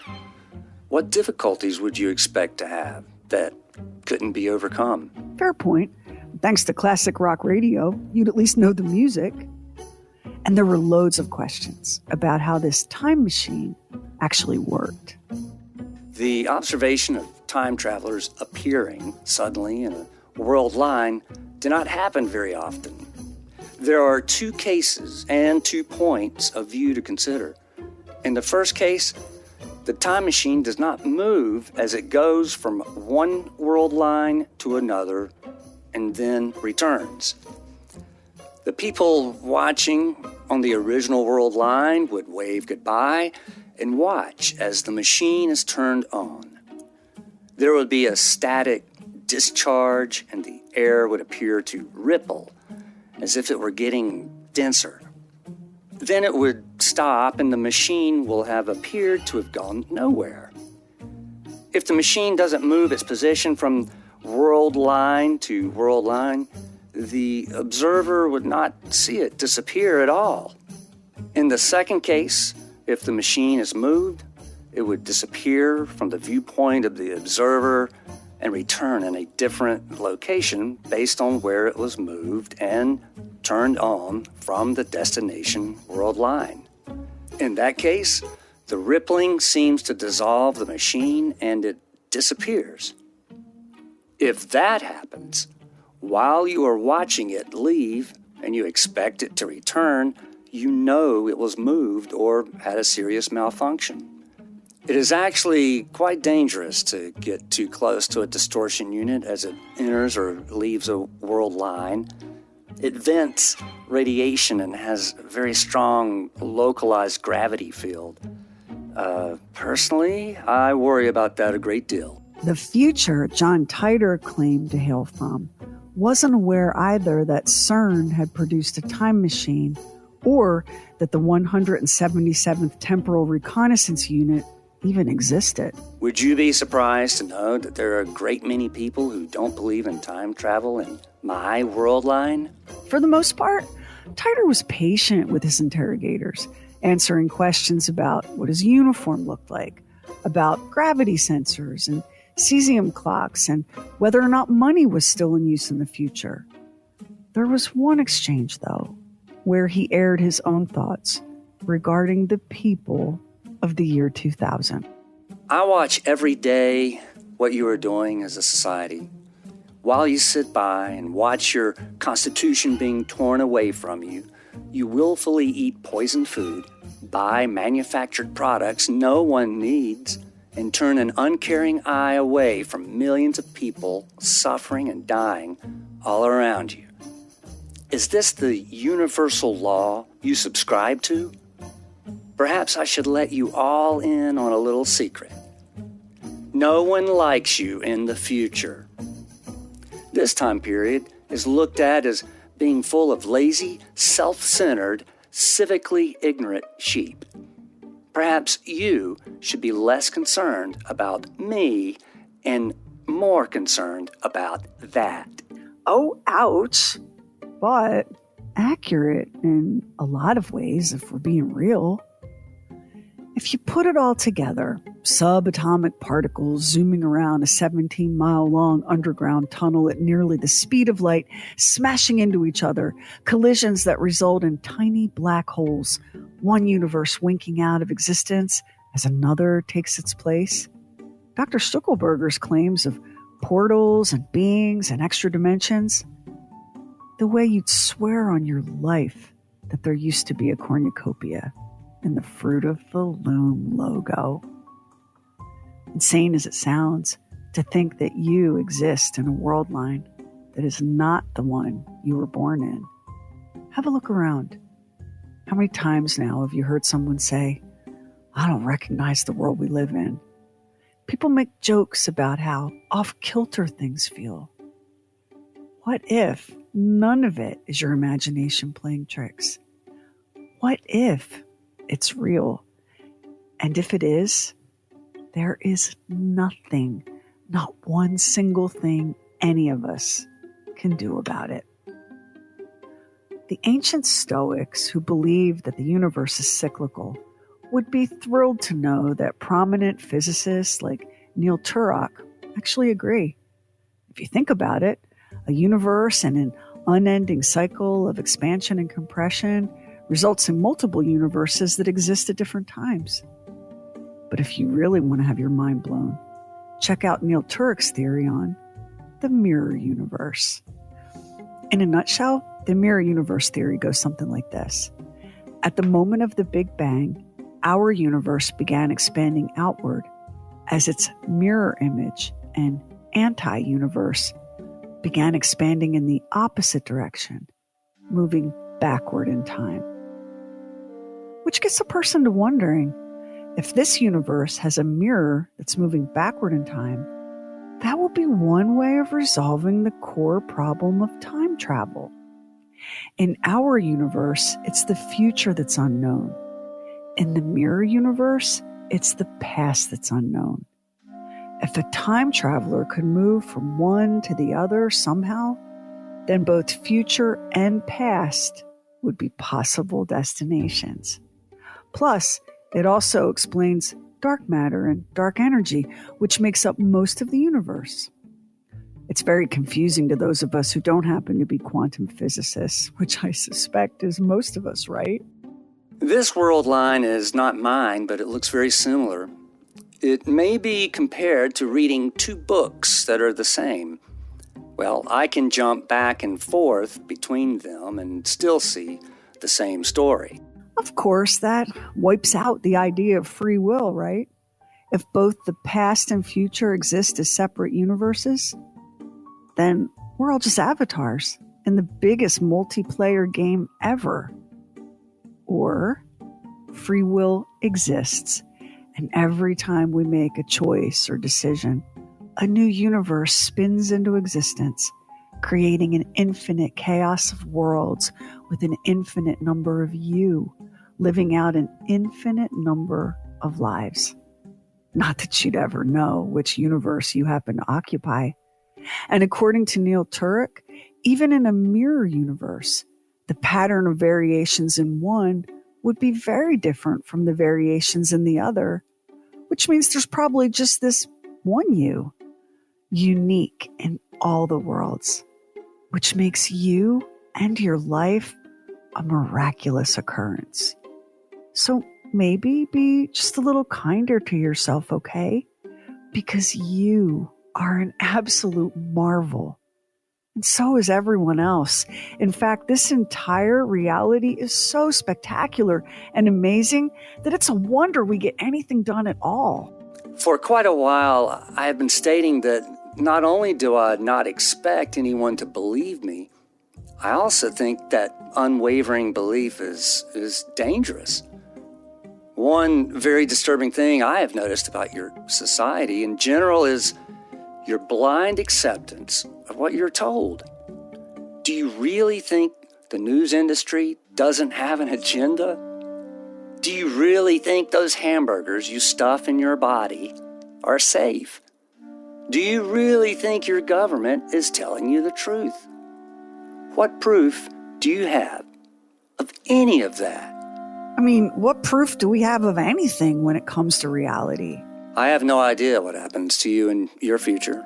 What difficulties would you expect to have that couldn't be overcome? Fair point. Thanks to classic rock radio, you'd at least know the music. And there were loads of questions about how this time machine actually worked. The observation of time travelers appearing suddenly in a world line did not happen very often. There are two cases and 2 points of view to consider. In the first case, the time machine does not move as it goes from one world line to another and then returns. The people watching on the original world line would wave goodbye and watch as the machine is turned on. There would be a static discharge and the air would appear to ripple as if it were getting denser. Then it would stop and the machine will have appeared to have gone nowhere. If the machine doesn't move its position from world line to world line, the observer would not see it disappear at all. In the second case, if the machine is moved, it would disappear from the viewpoint of the observer and return in a different location based on where it was moved and turned on from the destination world line. In that case, the rippling seems to dissolve the machine and it disappears. If that happens, while you are watching it leave and you expect it to return, you know it was moved or had a serious malfunction. It is actually quite dangerous to get too close to a distortion unit as it enters or leaves a world line. It vents radiation and has a very strong localized gravity field. Personally, I worry about that a great deal. The future John Titor claimed to hail from wasn't aware either that CERN had produced a time machine or that the 177th Temporal Reconnaissance Unit even existed. Would you be surprised to know that there are a great many people who don't believe in time travel in my world line? For the most part, Titor was patient with his interrogators, answering questions about what his uniform looked like, about gravity sensors and cesium clocks, and whether or not money was still in use in the future. There was one exchange, though, where he aired his own thoughts regarding the people of the year 2000. I watch every day what you are doing as a society. While you sit by and watch your constitution being torn away from you, you willfully eat poisoned food, buy manufactured products no one needs, and turn an uncaring eye away from millions of people suffering and dying all around you. Is this the universal law you subscribe to? Perhaps I should let you all in on a little secret. No one likes you in the future. This time period is looked at as being full of lazy, self-centered, civically ignorant sheep. Perhaps you should be less concerned about me and more concerned about that. Oh, ouch. But accurate in a lot of ways, if we're being real. If you put it all together, subatomic particles zooming around a 17-mile-long underground tunnel at nearly the speed of light, smashing into each other, collisions that result in tiny black holes, one universe winking out of existence as another takes its place. Dr. Stuckelberger's claims of portals and beings and extra dimensions, the way you'd swear on your life that there used to be a cornucopia in the Fruit of the Loom logo. Insane as it sounds, to think that you exist in a world line that is not the one you were born in. Have a look around. How many times now have you heard someone say, I don't recognize the world we live in? People make jokes about how off-kilter things feel. What if none of it is your imagination playing tricks? What if it's real? And if it is, there is nothing, not one single thing any of us can do about it. The ancient Stoics, who believed that the universe is cyclical, would be thrilled to know that prominent physicists like Neil Turok actually agree. If you think about it, a universe and an unending cycle of expansion and compression results in multiple universes that exist at different times. But if you really want to have your mind blown, check out Neil Turek's theory on the mirror universe. In a nutshell, the mirror universe theory goes something like this. At the moment of the Big Bang, our universe began expanding outward as its mirror image and anti-universe began expanding in the opposite direction, moving backward in time. Which gets a person to wondering, if this universe has a mirror that's moving backward in time, that will be one way of resolving the core problem of time travel. In our universe, it's the future that's unknown. In the mirror universe, it's the past that's unknown. If a time traveler could move from one to the other somehow, then both future and past would be possible destinations. Plus, it also explains dark matter and dark energy, which makes up most of the universe. It's very confusing to those of us who don't happen to be quantum physicists, which I suspect is most of us, right? This world line is not mine, but it looks very similar. It may be compared to reading two books that are the same. Well, I can jump back and forth between them and still see the same story. Of course, that wipes out the idea of free will, right? If both the past and future exist as separate universes, then we're all just avatars in the biggest multiplayer game ever. Or free will exists, and every time we make a choice or decision, a new universe spins into existence, creating an infinite chaos of worlds with an infinite number of you, living out an infinite number of lives. Not that you'd ever know which universe you happen to occupy. And according to Neil Turek, even in a mirror universe, the pattern of variations in one would be very different from the variations in the other, which means there's probably just this one you, unique in all the worlds, which makes you and your life a miraculous occurrence. So maybe be just a little kinder to yourself, okay? Because you are an absolute marvel. And so is everyone else. In fact, this entire reality is so spectacular and amazing that it's a wonder we get anything done at all. For quite a while, I have been stating that not only do I not expect anyone to believe me, I also think that unwavering belief is dangerous. One very disturbing thing I have noticed about your society in general is your blind acceptance of what you're told. Do you really think the news industry doesn't have an agenda? Do you really think those hamburgers you stuff in your body are safe? Do you really think your government is telling you the truth? What proof do you have of any of that? I mean, what proof do we have of anything when it comes to reality? I have no idea what happens to you in your future.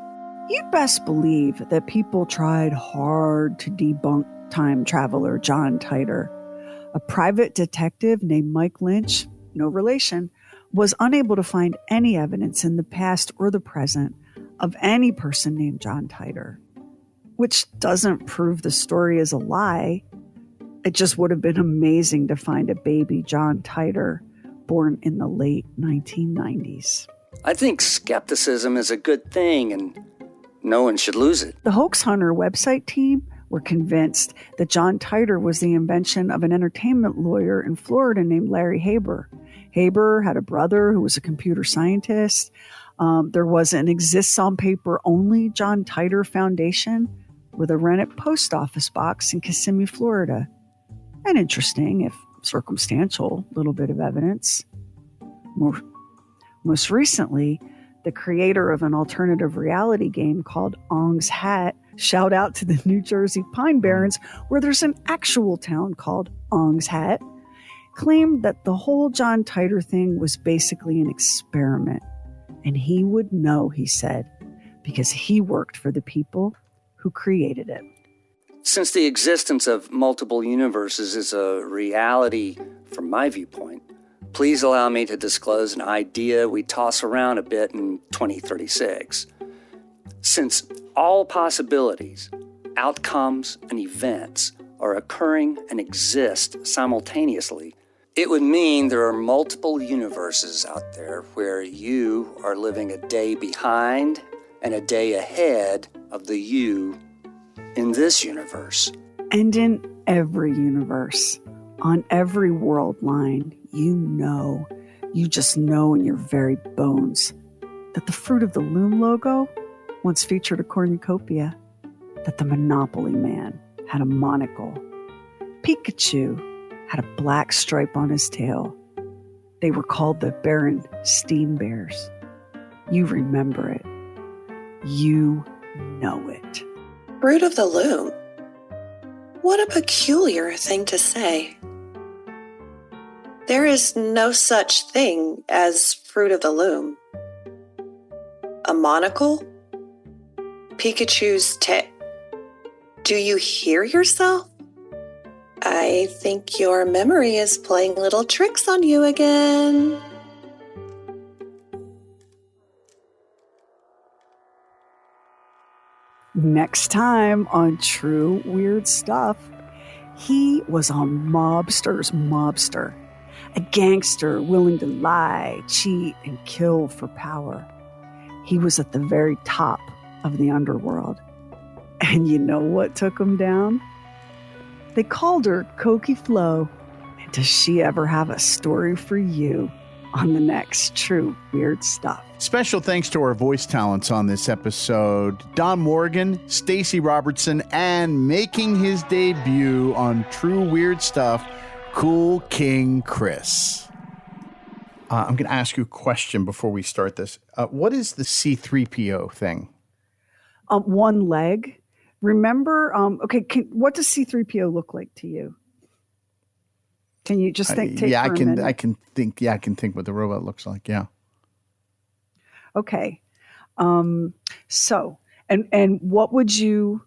You'd best believe that people tried hard to debunk time traveler John Titor. A private detective named Mike Lynch, no relation, was unable to find any evidence in the past or the present of any person named John Titor, which doesn't prove the story is a lie. It just would have been amazing to find a baby John Titor born in the late 1990s. I think skepticism is a good thing and no one should lose it. The Hoax Hunter website team were convinced that John Titor was the invention of an entertainment lawyer in Florida named Larry Haber. Haber had a brother who was a computer scientist. There was an exists on paper only John Titor Foundation with a rented post office box in Kissimmee, Florida. And interesting, if circumstantial, little bit of evidence. Most recently, the creator of an alternative reality game called Ong's Hat, shout out to the New Jersey Pine Barrens, where there's an actual town called Ong's Hat, claimed that the whole John Titor thing was basically an experiment. And he would know, he said, because he worked for the people who created it. Since the existence of multiple universes is a reality from my viewpoint, please allow me to disclose an idea we toss around a bit in 2036. Since all possibilities, outcomes, and events are occurring and exist simultaneously, it would mean there are multiple universes out there where you are living a day behind and a day ahead of the you in this universe. And in every universe, on every world line, you just know in your very bones that the Fruit of the Loom logo once featured a cornucopia, that the Monopoly Man had a monocle, Pikachu had a black stripe on his tail. They were called the Berenstein Bears. You remember it. You know it. Fruit of the Loom. What a peculiar thing to say. There is no such thing as Fruit of the Loom. A monocle? Pikachu's tail. Do you hear yourself? I think your memory is playing little tricks on you again. Next time on True Weird Stuff, he was a mobster's mobster, a gangster willing to lie, cheat, and kill for power. He was at the very top of the underworld. And you know what took him down? They called her Cokie Flo. And does she ever have a story for you on the next True Weird Stuff? Special thanks to our voice talents on this episode, Don Morgan, Stacey Robertson, and making his debut on True Weird Stuff, Cool King Chris. I'm going to ask you a question before we start this. What is the C-3PO thing? One leg. Remember, what does C-3PO look like to you? Can you just think? Take I for a minute? I can think. Yeah, I can think what the robot looks like. Yeah. Okay. So, and what would you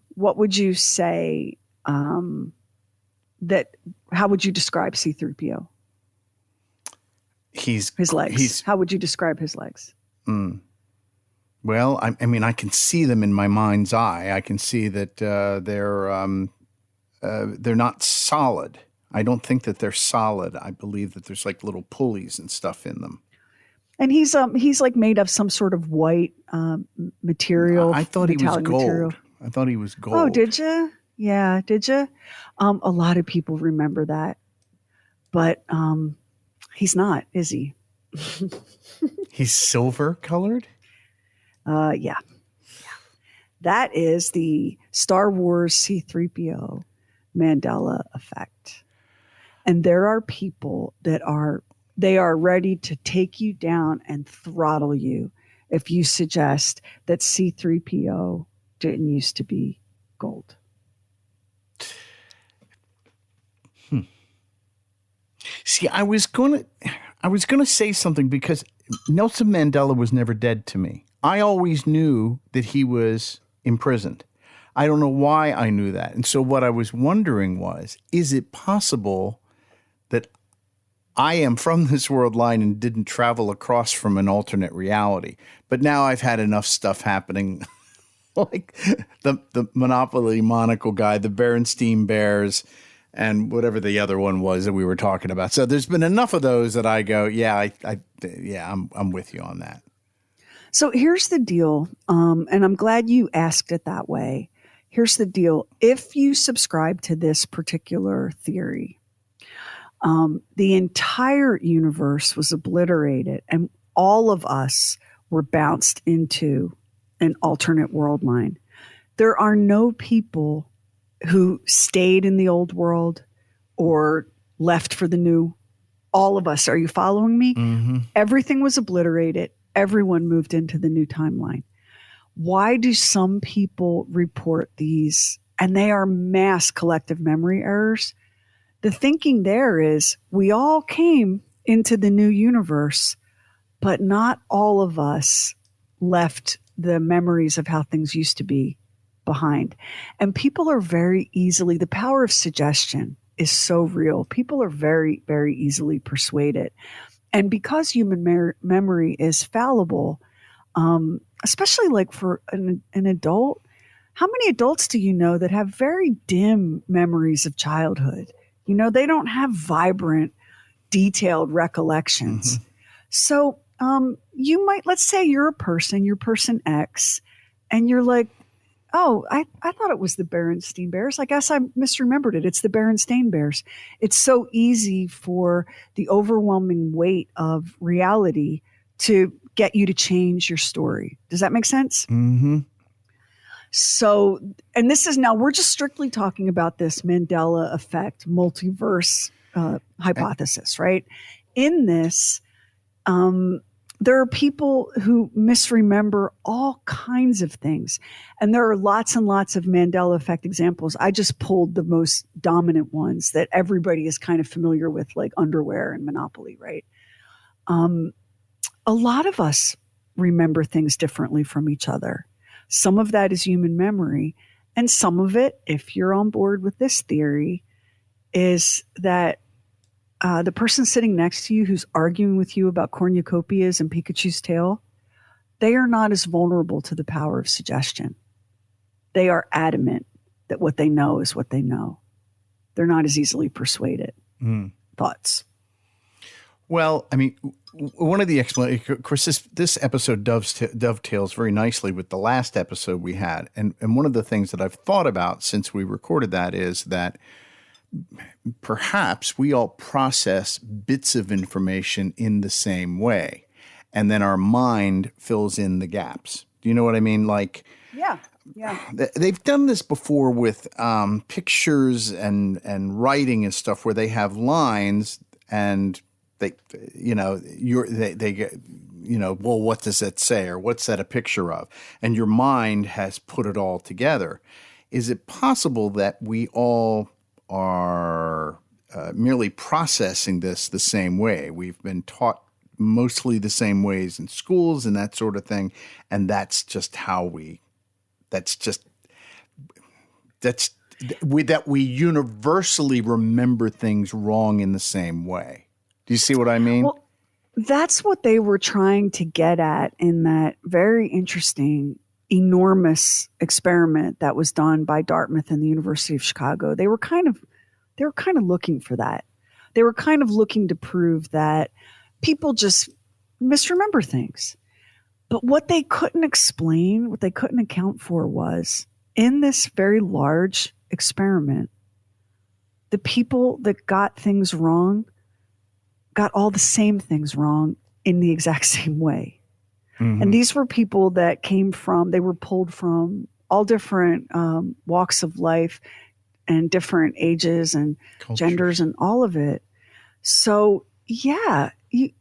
say? That how would you describe C-3PO? His legs. How would you describe his legs? Well, I mean, I can see them in my mind's eye. I can see that they're not solid. I don't think that they're solid. I believe that there's like little pulleys and stuff in them. And he's like made of some sort of white material. I thought he was gold. Material. I thought he was gold. Oh, did you? Yeah, did you? A lot of people remember that, but he's not, is he? He's silver colored? Yeah. That is the Star Wars C-3PO Mandela Effect. And there are people that are ready to take you down and throttle you if you suggest that C-3PO didn't used to be gold. See, I was gonna say something because Nelson Mandela was never dead to me. I always knew that he was imprisoned. I don't know why I knew that. And so what I was wondering was, is it possible that I am from this world line and didn't travel across from an alternate reality? But now I've had enough stuff happening, like the Monopoly monocle guy, the Berenstein Bears, and whatever the other one was that we were talking about. So there's been enough of those that I go, I'm with you on that. So here's the deal, and I'm glad you asked it that way. Here's the deal. If you subscribe to this particular theory, the entire universe was obliterated and all of us were bounced into an alternate world line. There are no people who stayed in the old world or left for the new. All of us. Are you following me? Mm-hmm. Everything was obliterated. Everyone moved into the new timeline. Why do some people report these? And they are mass collective memory errors. The thinking there is we all came into the new universe, but not all of us left the memories of how things used to be behind. And people are very easily, the power of suggestion is so real. People are very, very easily persuaded. And because human memory is fallible, especially like for an adult, how many adults do you know that have very dim memories of childhood? You know, they don't have vibrant, detailed recollections. Mm-hmm. So you might, let's say you're person X, and you're like, oh, I thought it was the Berenstein Bears. I guess I misremembered it. It's the Berenstein Bears. It's so easy for the overwhelming weight of reality to get you to change your story. Does that make sense? Mm-hmm. So, and this is now, we're just strictly talking about this Mandela Effect multiverse hypothesis, right? In this, there are people who misremember all kinds of things. And there are lots and lots of Mandela Effect examples. I just pulled the most dominant ones that everybody is kind of familiar with, like underwear and Monopoly, right? A lot of us remember things differently from each other. Some of that is human memory. And some of it, if you're on board with this theory, is that the person sitting next to you who's arguing with you about cornucopias and Pikachu's tail, they are not as vulnerable to the power of suggestion. They are adamant that what they know is what they know. They're not as easily persuaded. Thoughts? Well, I mean, one of the explanations, of course, this episode dovetails very nicely with the last episode we had. And one of the things that I've thought about since we recorded that is that perhaps we all process bits of information in the same way, and then our mind fills in the gaps. Do you know what I mean? Like, yeah. They've done this before with pictures and writing and stuff, where they have lines and they get, well, what does that say, or what's that a picture of? And your mind has put it all together. Is it possible that we all are merely processing this the same way? We've been taught mostly the same ways in schools and that sort of thing, and that's just how that we universally remember things wrong in the same way. Do you see what I mean? Well, that's what they were trying to get at in that very interesting, enormous experiment that was done by Dartmouth and the University of Chicago. They were kind of looking for that. They were kind of looking to prove that people just misremember things. But what they couldn't explain, what they couldn't account for was, in this very large experiment, the people that got things wrong got all the same things wrong in the exact same way. Mm-hmm. And these were people that they were pulled from all different walks of life and different ages and genders and all of it. So yeah, you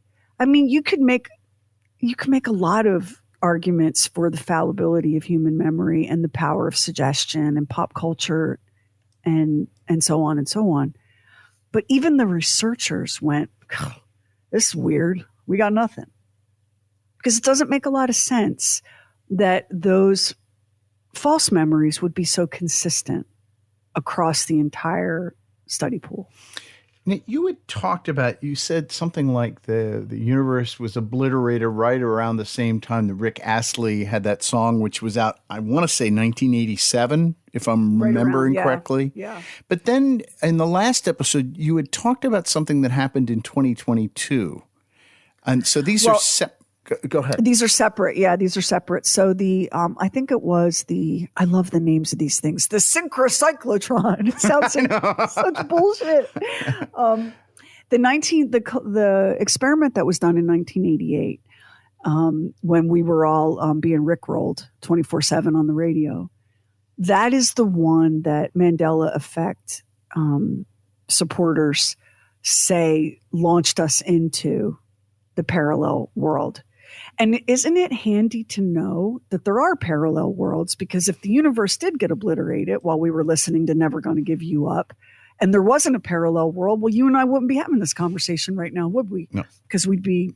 could make a lot of arguments for the fallibility of human memory and the power of suggestion and pop culture and so on and so on. But even the researchers went, this is weird. We got nothing. Because it doesn't make a lot of sense that those false memories would be so consistent across the entire study pool. Now, you had you said something like the universe was obliterated right around the same time that Rick Astley had that song, which was out, I want to say 1987, if I'm remembering correctly. Yeah. But then in the last episode, you had talked about something that happened in 2022. And so these are Go ahead. These are separate. Yeah, these are separate. So I think it was I love the names of these things. The synchrocyclotron. It sounds like such bullshit. The experiment that was done in 1988, when we were all being rickrolled 24/7 on the radio, that is the one that Mandela Effect supporters say launched us into the parallel world. And isn't it handy to know that there are parallel worlds? Because if the universe did get obliterated while we were listening to Never Gonna Give You Up, and there wasn't a parallel world, well, you and I wouldn't be having this conversation right now, would we? No. Because we'd be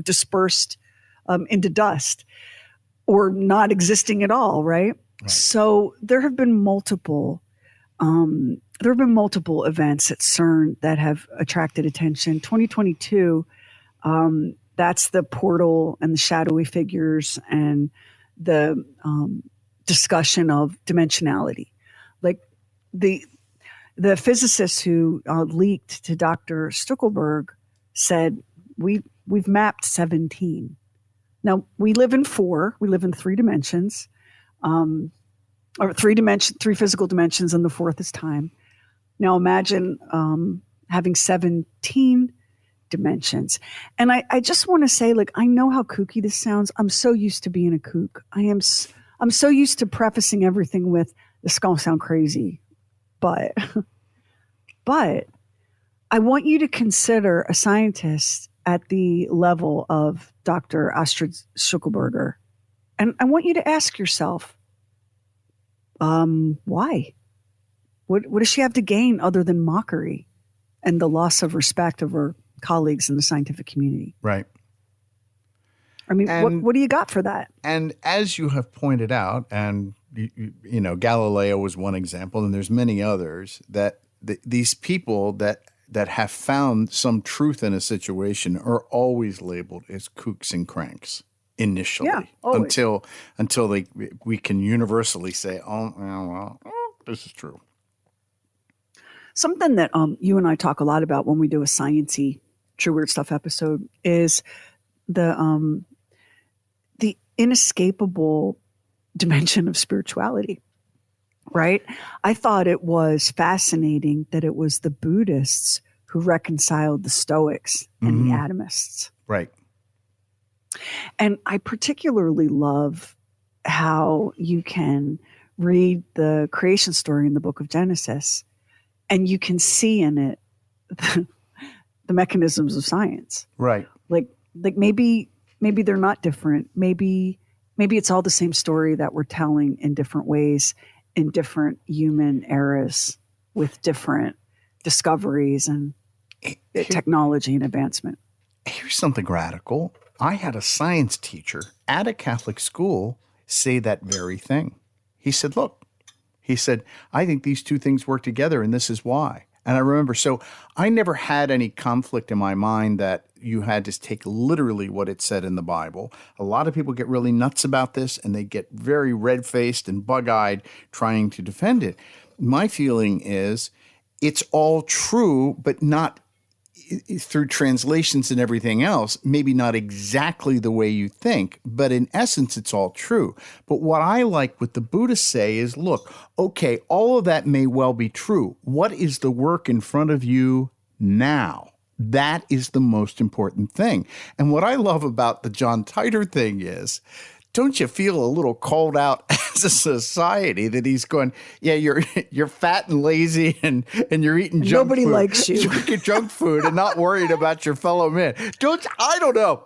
dispersed into dust or not existing at all, right? So there have been multiple events at CERN that have attracted attention. 2022, that's the portal and the shadowy figures and the discussion of dimensionality. Like the physicists who leaked to Dr. Stuckelberg said, we've mapped 17. Now, we live in 4. We live in 3 dimensions. Or 3 physical dimensions, and the 4th is time. Now imagine having 17 dimensions. And I just want to say, like, I know how kooky this sounds. I'm so used to being a kook. I'm so used to prefacing everything with, this is going to sound crazy, but I want you to consider a scientist at the level of Dr. Astrid Schuckelberger. And I want you to ask yourself, why? What does she have to gain other than mockery and the loss of respect of her colleagues in the scientific community? Right. I mean, what do you got for that? And as you have pointed out, and you know, Galileo was one example, and there's many others, that these people that have found some truth in a situation are always labeled as kooks and cranks initially, until we can universally say, well, this is true. Something that you and I talk a lot about when we do a science-y True Weird Stuff episode is the inescapable dimension of spirituality, right? I thought it was fascinating that it was the Buddhists who reconciled the Stoics and the atomists. Right. And I particularly love how you can read the creation story in the book of Genesis and you can see in it the mechanisms of science. Right. Like maybe they're not different. Maybe it's all the same story that we're telling in different ways in different human eras with different discoveries and technology and advancement. Here's something radical. I had a science teacher at a Catholic school say that very thing. He said, look, I think these two things work together and this is why. And I remember, so I never had any conflict in my mind that you had to take literally what it said in the Bible. A lot of people get really nuts about this and they get very red-faced and bug-eyed trying to defend it. My feeling is it's all true, but not through translations and everything else, maybe not exactly the way you think, but in essence, it's all true. But what I like what the Buddhists say is, look, okay, all of that may well be true. What is the work in front of you now? That is the most important thing. And what I love about the John Titor thing is, don't you feel a little called out as a society that he's going, yeah, you're fat and lazy and you're eating junk food. Nobody likes you. Drinking junk food and not worried about your fellow men. I don't know.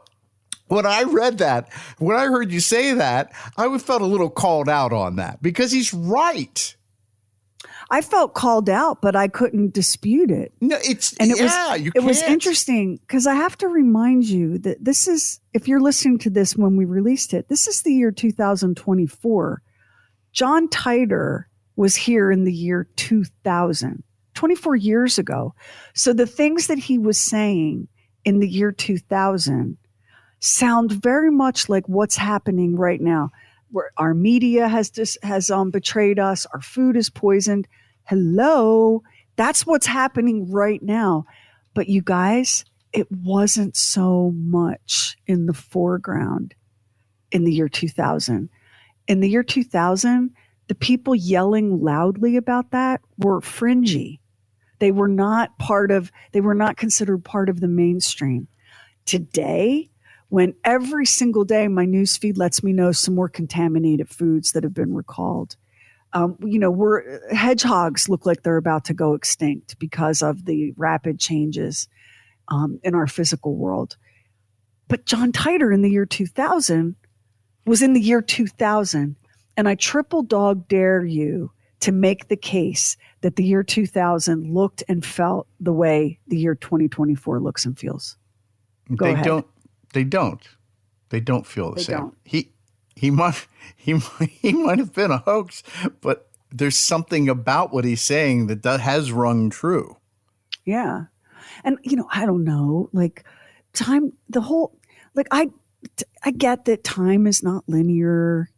When I read that, when I heard you say that, I felt a little called out on that because he's right. I felt called out, but I couldn't dispute it. No, it was interesting because I have to remind you that this is, if you're listening to this when we released it, this is the year 2024. John Titor was here in the year 2000, 24 years ago. So the things that he was saying in the year 2000 sound very much like what's happening right now. Where our media has betrayed us, our food is poisoned. Hello, that's what's happening right now. But you guys, it wasn't so much in the foreground in the year 2000. In the year 2000, the people yelling loudly about that were fringy. They were not considered part of the mainstream. Today, when every single day my news feed lets me know some more contaminated foods that have been recalled, hedgehogs look like they're about to go extinct because of the rapid changes in our physical world. But John Titor in the year 2000 was in the year 2000. And I triple dog dare you to make the case that the year 2000 looked and felt the way the year 2024 looks and feels. Go ahead. They don't feel the They same. don't. He might have been a hoax, but there's something about what he's saying that has rung true. Yeah. And, I don't know, like time, I get that time is not linear,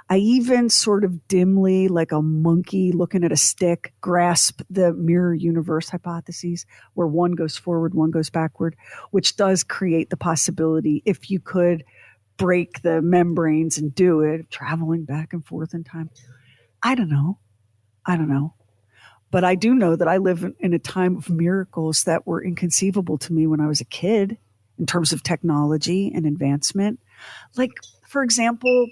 I even sort of dimly, like a monkey looking at a stick, grasp the mirror universe hypotheses where one goes forward, one goes backward, which does create the possibility, if you could break the membranes and do it, traveling back and forth in time. I don't know. But I do know that I live in a time of miracles that were inconceivable to me when I was a kid in terms of technology and advancement. Like, for example,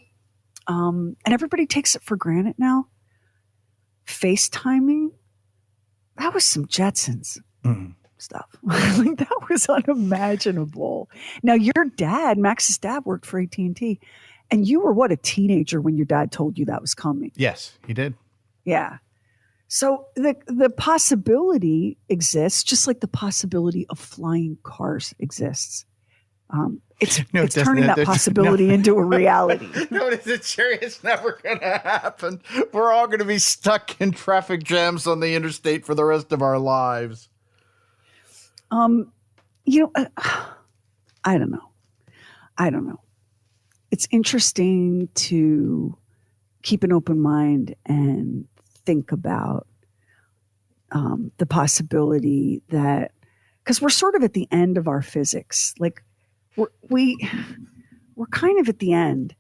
and everybody takes it for granted now, FaceTiming, that was some Jetsons stuff. Like, that was unimaginable. Now, your dad, Max's dad, worked for AT&T, and you were, a teenager when your dad told you that was coming? Yes, he did. Yeah. So the possibility exists, just like the possibility of flying cars exists. It's turning that possibility into a reality. No, it's never going to happen. We're all going to be stuck in traffic jams on the interstate for the rest of our lives. I don't know. It's interesting to keep an open mind and think about the possibility that, because we're sort of at the end of our physics, like we're kind of at the end,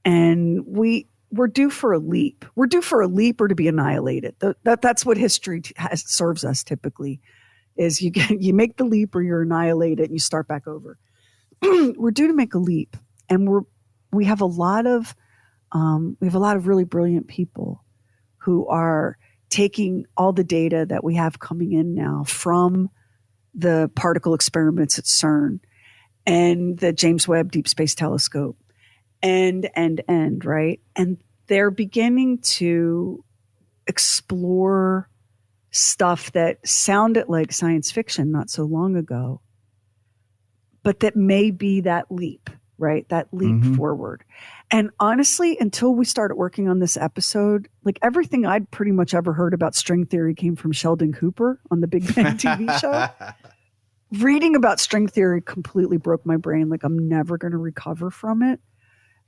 and we're due for a leap. We're due for a leap or to be annihilated. That's what history serves us typically, is you make the leap or you're annihilated and you start back over. We're due to make a leap, and we have a lot of really brilliant people who are taking all the data that we have coming in now from the particle experiments at CERN and the James Webb Deep Space Telescope and right? And they're beginning to explore stuff that sounded like science fiction not so long ago, but that may be that leap, right? That leap forward. And honestly, until we started working on this episode, like everything I'd pretty much ever heard about string theory came from Sheldon Cooper on the Big Bang TV show. Reading about string theory completely broke my brain. Like, I'm never going to recover from it.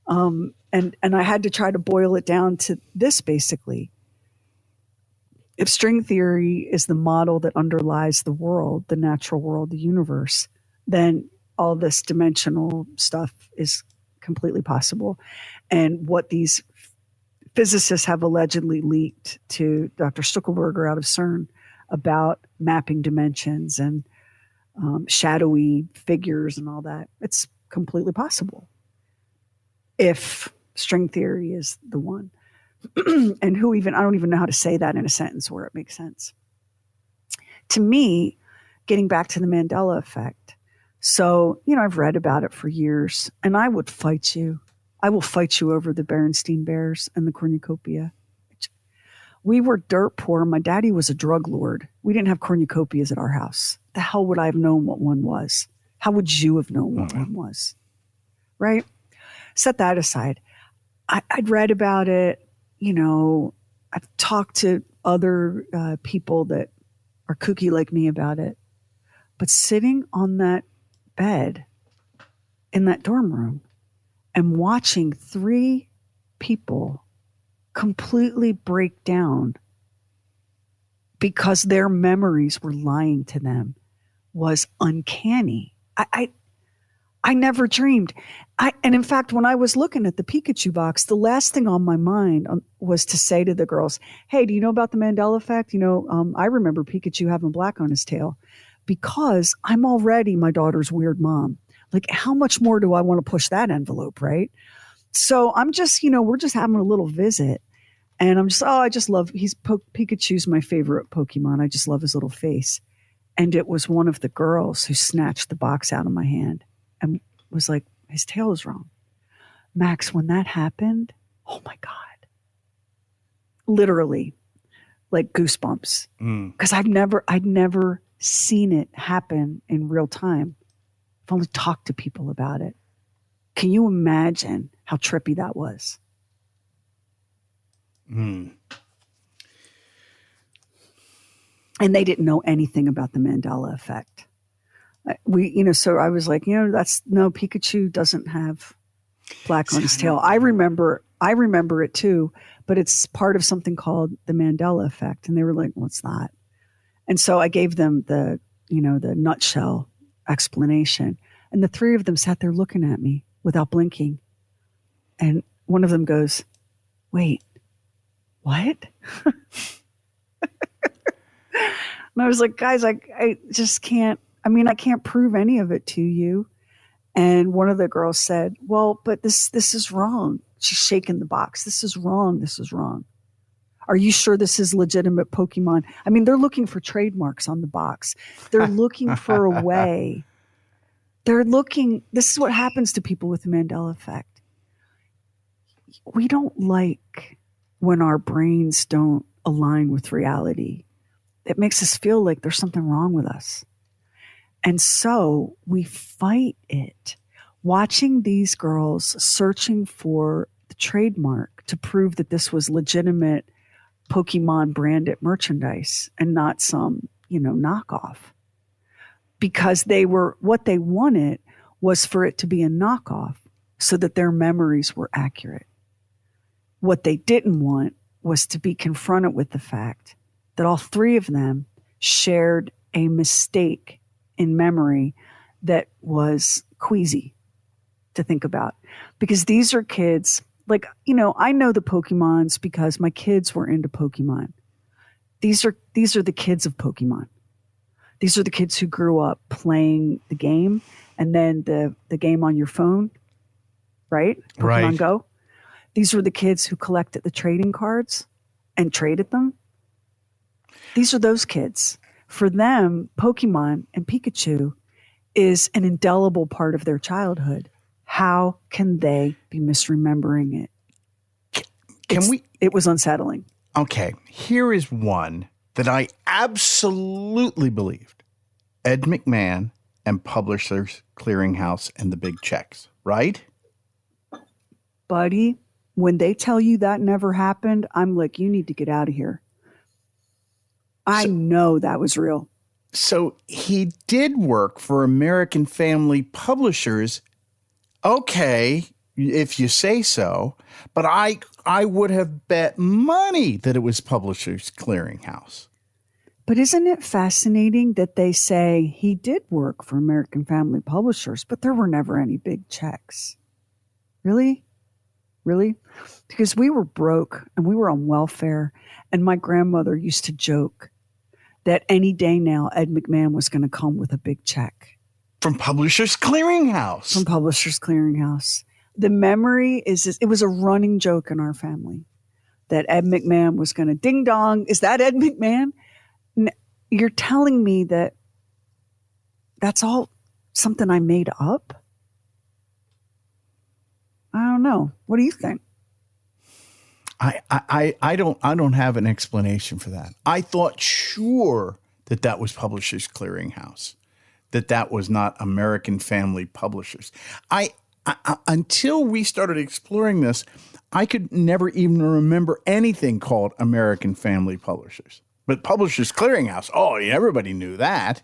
And I had to try to boil it down to this, basically. If string theory is the model that underlies the world, the natural world, the universe, then all this dimensional stuff is completely possible. And what these physicists have allegedly leaked to Dr. Stuckelberger out of CERN about mapping dimensions and shadowy figures and all that, it's completely possible if string theory is the one. And I don't even know how to say that in a sentence where it makes sense. To me, getting back to the Mandela Effect, so, I've read about it for years, and I would fight you. I will fight you over the Berenstein Bears and the cornucopia. We were dirt poor. My daddy was a drug lord. We didn't have cornucopias at our house. The hell would I have known what one was? How would you have known what one was? Right? Set that aside. I'd read about it. I've talked to other people that are kooky like me about it. But sitting on that bed in that dorm room and watching 3 people completely break down because their memories were lying to them was uncanny. I never dreamed. And in fact, when I was looking at the Pikachu box, the last thing on my mind was to say to the girls, hey, do you know about the Mandela Effect? I remember Pikachu having black on his tail, because I'm already my daughter's weird mom. Like, how much more do I want to push that envelope, right? So I'm just, we're just having a little visit. And I'm just, I just love, Pikachu's my favorite Pokemon. I just love his little face. And it was one of the girls who snatched the box out of my hand and was like, his tail is wrong. Max, when that happened, oh my God. Literally, like goosebumps. Because I'd never seen it happen in real time. I've only talked to people about it. Can you imagine how trippy that was? And they didn't know anything about the Mandela Effect. So I was like, Pikachu doesn't have black on his tail. I remember it too, but it's part of something called the Mandela Effect. And they were like, what's that? And so I gave them the nutshell explanation. And the three of them sat there looking at me without blinking. And one of them goes, wait, what? And I was like, guys, I just can't. I can't prove any of it to you. And one of the girls said, well, but this is wrong. She's shaking the box. This is wrong. This is wrong. Are you sure this is legitimate Pokemon? They're looking for trademarks on the box. They're looking for a way. This is what happens to people with the Mandela Effect. We don't like when our brains don't align with reality. It makes us feel like there's something wrong with us. And so we fight it. Watching these girls searching for the trademark to prove that this was legitimate Pokemon branded merchandise and not some, knockoff. Because what they wanted was for it to be a knockoff so that their memories were accurate. What they didn't want was to be confronted with the fact that all three of them shared a mistake in memory that was queasy to think about. Because these are kids, I know the Pokemons because my kids were into Pokemon. These are the kids of Pokemon. These are the kids who grew up playing the game and then the game on your phone, right? Pokemon Go. These were the kids who collected the trading cards and traded them. These are those kids. For them, Pokemon and Pikachu is an indelible part of their childhood. How can they be misremembering it? It was unsettling. Okay, here is one that I absolutely believed. Ed McMahon and Publishers Clearing House and the big checks, right? Buddy, when they tell you that never happened, I'm like, you need to get out of here. I know that was real. So he did work for American Family Publishers. Okay, if you say so. But I would have bet money that it was Publishers Clearing House. But isn't it fascinating that they say he did work for American Family Publishers, but there were never any big checks? Really? Really? Because we were broke and we were on welfare. And my grandmother used to joke that any day now, Ed McMahon was going to come with a big check. From Publishers Clearing House. From Publishers Clearing House. The memory is, it was a running joke in our family that Ed McMahon was going to ding dong. Is that Ed McMahon? You're telling me that that's all something I made up? I don't know. What do you think? I don't have an explanation for that. I thought sure that was Publishers Clearing House, that was not American Family Publishers. I until we started exploring this, I could never even remember anything called American Family Publishers. But Publishers Clearing House, everybody knew that.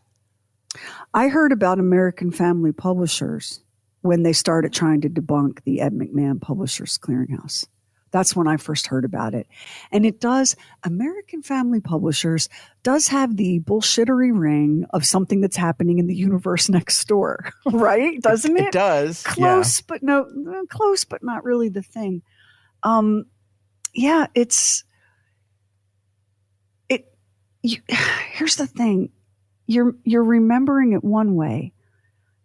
I heard about American Family Publishers when they started trying to debunk the Ed McMahon Publishers Clearing House. That's when I first heard about it. And it does, American Family Publishers does have the bullshittery ring of something that's happening in the universe next door, right? Doesn't it? It does. Close, but close, but not really the thing. Here's the thing. You're remembering it one way,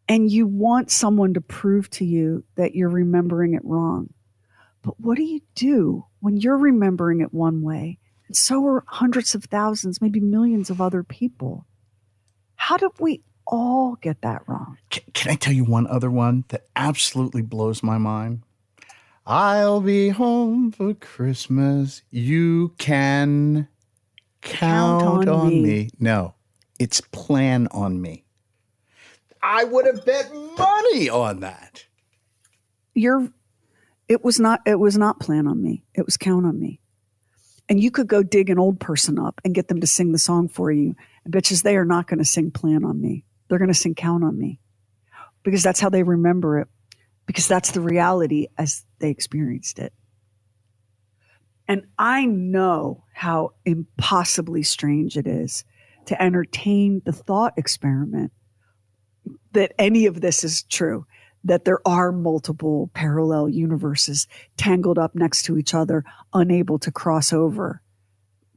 and you want someone to prove to you that you're remembering it wrong. But what do you do when you're remembering it one way, and so are hundreds of thousands, maybe millions of other people? How did we all get that wrong? Can I tell you one other one that absolutely blows my mind? I'll be home for Christmas. You can count on me. No, it's plan on me. I would have bet money on that. It was not plan on me. It was count on me. And you could go dig an old person up and get them to sing the song for you. And bitches, they are not going to sing plan on me. They're going to sing count on me, because that's how they remember it, because that's the reality as they experienced it. And I know how impossibly strange it is to entertain the thought experiment that any of this is true, that there are multiple parallel universes tangled up next to each other, unable to cross over.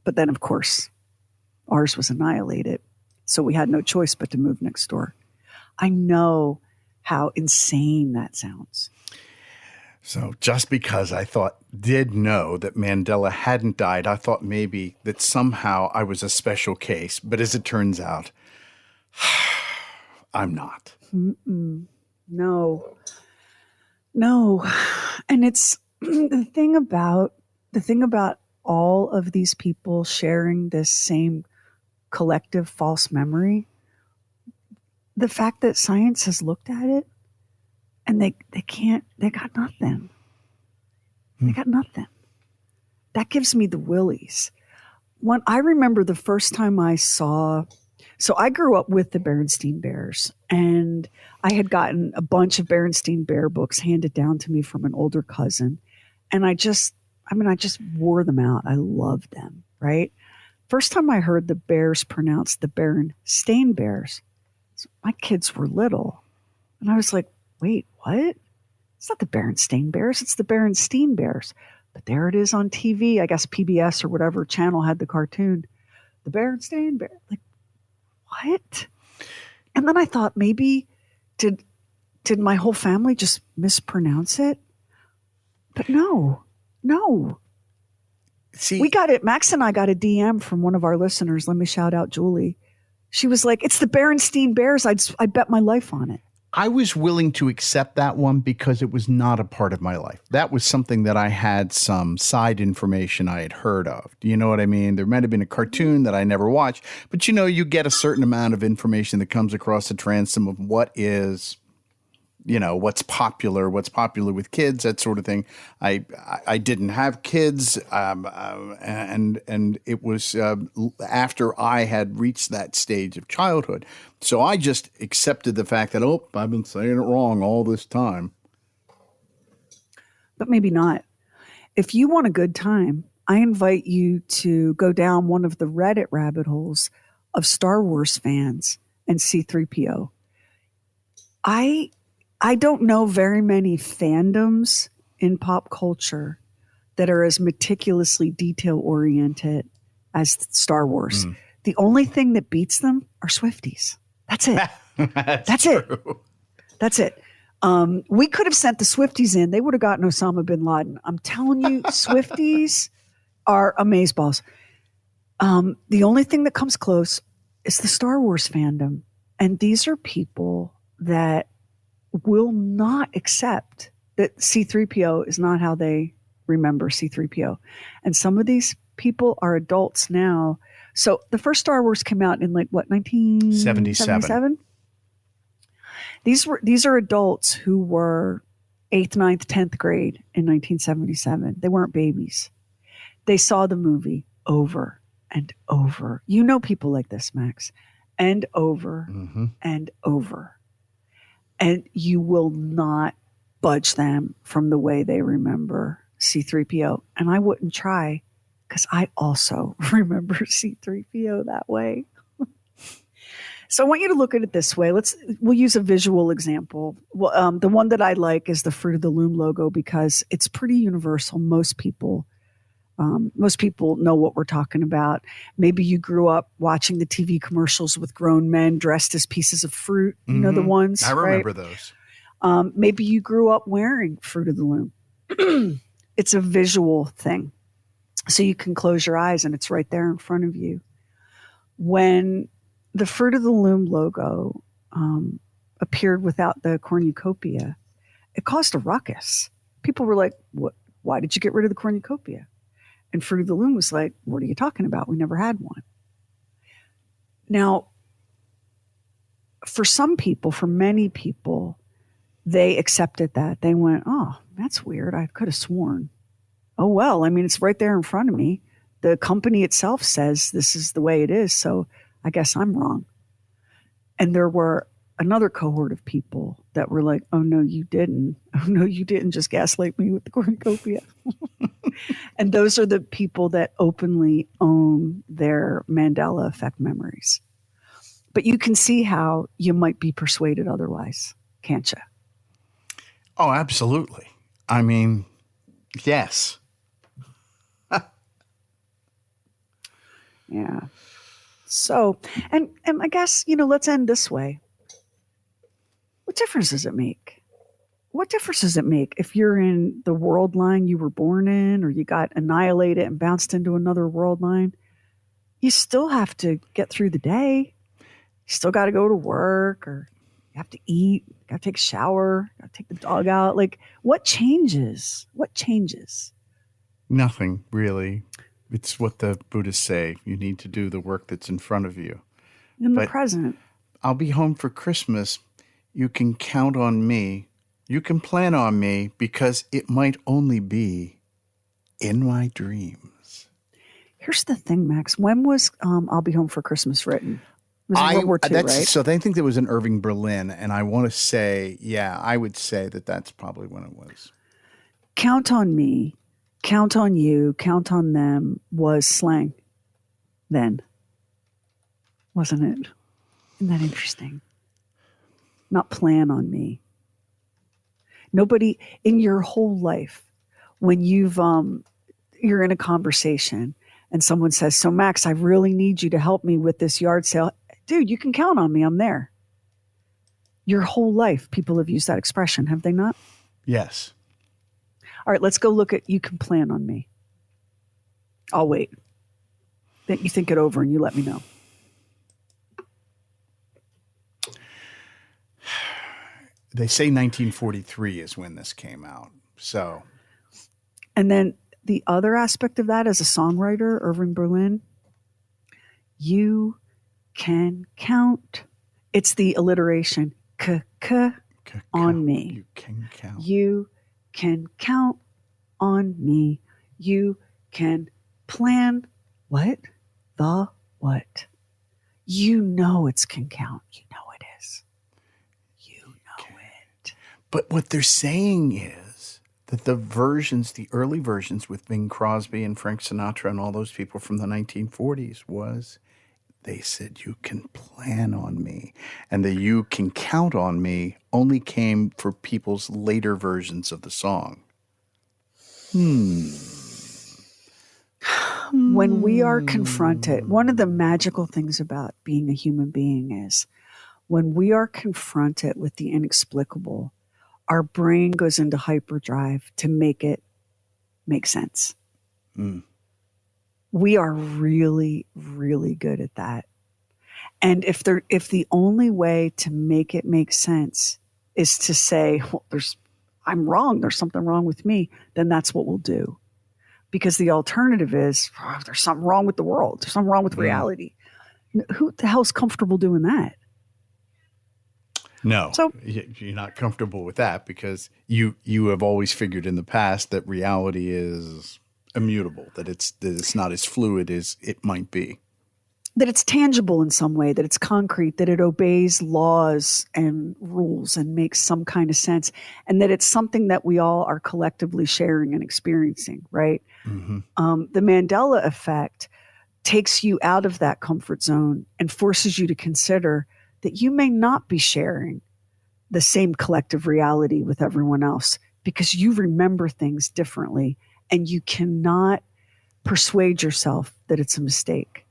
But then, of course, ours was annihilated. So we had no choice but to move next door. I know how insane that sounds. So just because I did know that Mandela hadn't died, I thought maybe that somehow I was a special case. But as it turns out, I'm not. No. And it's the thing about all of these people sharing this same collective false memory, the fact that science has looked at it and they got nothing. They got nothing. That gives me the willies. When I remember the first time I saw, so I grew up with the Berenstein Bears, and I had gotten a bunch of Berenstein Bear books handed down to me from an older cousin. And I just wore them out. I loved them, right? First time I heard the Bears pronounced the Berenstein Bears, so my kids were little. And I was like, wait, what? It's not the Berenstein Bears, it's the Berenstein Bears. But there it is on TV. I guess PBS or whatever channel had the cartoon. The Berenstein Bears. Like, what? And then I thought, maybe did my whole family just mispronounce it? But no. See, we got it. Max and I got a DM from one of our listeners. Let me shout out Julie. She was like, it's the Berenstein Bears. I'd bet my life on it. I was willing to accept that one because it was not a part of my life. That was something that I had some side information I had heard of. Do you know what I mean? There might have been a cartoon that I never watched, but you get a certain amount of information that comes across the transom of what is, what's popular with kids, that sort of thing. I didn't have kids, and it was after I had reached that stage of childhood. So I just accepted the fact that, I've been saying it wrong all this time. But maybe not. If you want a good time, I invite you to go down one of the Reddit rabbit holes of Star Wars fans and C-3PO. I don't know very many fandoms in pop culture that are as meticulously detail-oriented as Star Wars. The only thing that beats them are Swifties. That's it. That's it. That's it. We could have sent the Swifties in. They would have gotten Osama bin Laden. I'm telling you, Swifties are amazeballs. The only thing that comes close is the Star Wars fandom. And these are people that will not accept that C-3PO is not how they remember C-3PO. And some of these people are adults now. So the first Star Wars came out in 1977? These are adults who were 8th, 9th, 10th grade in 1977. They weren't babies. They saw the movie over and over. You know people like this, Max. And over and over. And you will not budge them from the way they remember C-3PO, and I wouldn't try because I also remember C-3PO that way. So I want you to look at it this way. We'll use a visual example. Well, the one that I like is the Fruit of the Loom logo because it's pretty universal. Most people know what we're talking about. Maybe you grew up watching the TV commercials with grown men dressed as pieces of fruit. You know the ones, I remember right? those. Maybe you grew up wearing Fruit of the Loom. It's a visual thing. So you can close your eyes and it's right there in front of you. When the Fruit of the Loom logo appeared without the cornucopia, it caused a ruckus. People were like, "What? Why did you get rid of the cornucopia?" And Fruit of the Loom was like, "What are you talking about? We never had one." Now, for some people, for many people, they accepted that. They went, "Oh, that's weird. I could have sworn." Oh, well, I mean, it's right there in front of me. The company itself says this is the way it is, so I guess I'm wrong. And there were another cohort of people that were like, "Oh, no, you didn't. Oh, no, you didn't just gaslight me with the cornucopia." And those are the people that openly own their Mandela Effect memories. But you can see how you might be persuaded otherwise, can't you? Oh, absolutely. I mean, yes. Yeah. So, and I guess, let's end this way. What difference does it make? What difference does it make if you're in the world line you were born in or you got annihilated and bounced into another world line? You still have to get through the day. You still got to go to work or you have to eat, got to take a shower, got to take the dog out. Like, what changes? What changes? Nothing, really. It's what the Buddhists say. You need to do the work that's in front of you. In the present. I'll be home for Christmas. You can count on me. You can plan on me because it might only be in my dreams. Here's the thing, Max. When was I'll Be Home for Christmas written? It was World War II, right? So I think that was in Irving, Berlin. And I want to say, I would say that that's probably when it was. Count on me. Count on you, count on them was slang then, wasn't it? Isn't that interesting? Not plan on me. Nobody in your whole life, when you're in a conversation and someone says, "So Max, I really need you to help me with this yard sale." Dude, you can count on me. I'm there. Your whole life, people have used that expression, have they not? Yes. All right, let's go look at "You Can Plan on Me." I'll wait. Then you think it over and you let me know. They say 1943 is when this came out. So. And then the other aspect of that as a songwriter, Irving Berlin, you can count. It's the alliteration, on me. You can count. You can count on me. You can plan what? The what? You know it's can count. You know it is. You know it. But what they're saying is that the early versions with Bing Crosby and Frank Sinatra and all those people from the 1940s was, they said, "You can plan on me." And the "you can count on me" only came for people's later versions of the song. When we are confronted, one of the magical things about being a human being is when we are confronted with the inexplicable, our brain goes into hyperdrive to make it make sense. We are really, really good at that. And if the only way to make it make sense is to say, "Well, I'm wrong, there's something wrong with me," then that's what we'll do. Because the alternative is, there's something wrong with the world, there's something wrong with reality. Who the hell's comfortable doing that? No, so, you're not comfortable with that because you have always figured in the past that reality is immutable, that it's not as fluid as it might be. that it's tangible in some way, that it's concrete, that it obeys laws and rules and makes some kind of sense, and that it's something that we all are collectively sharing and experiencing, right? Mm-hmm. The Mandela Effect takes you out of that comfort zone and forces you to consider that you may not be sharing the same collective reality with everyone else because you remember things differently and you cannot persuade yourself that it's a mistake.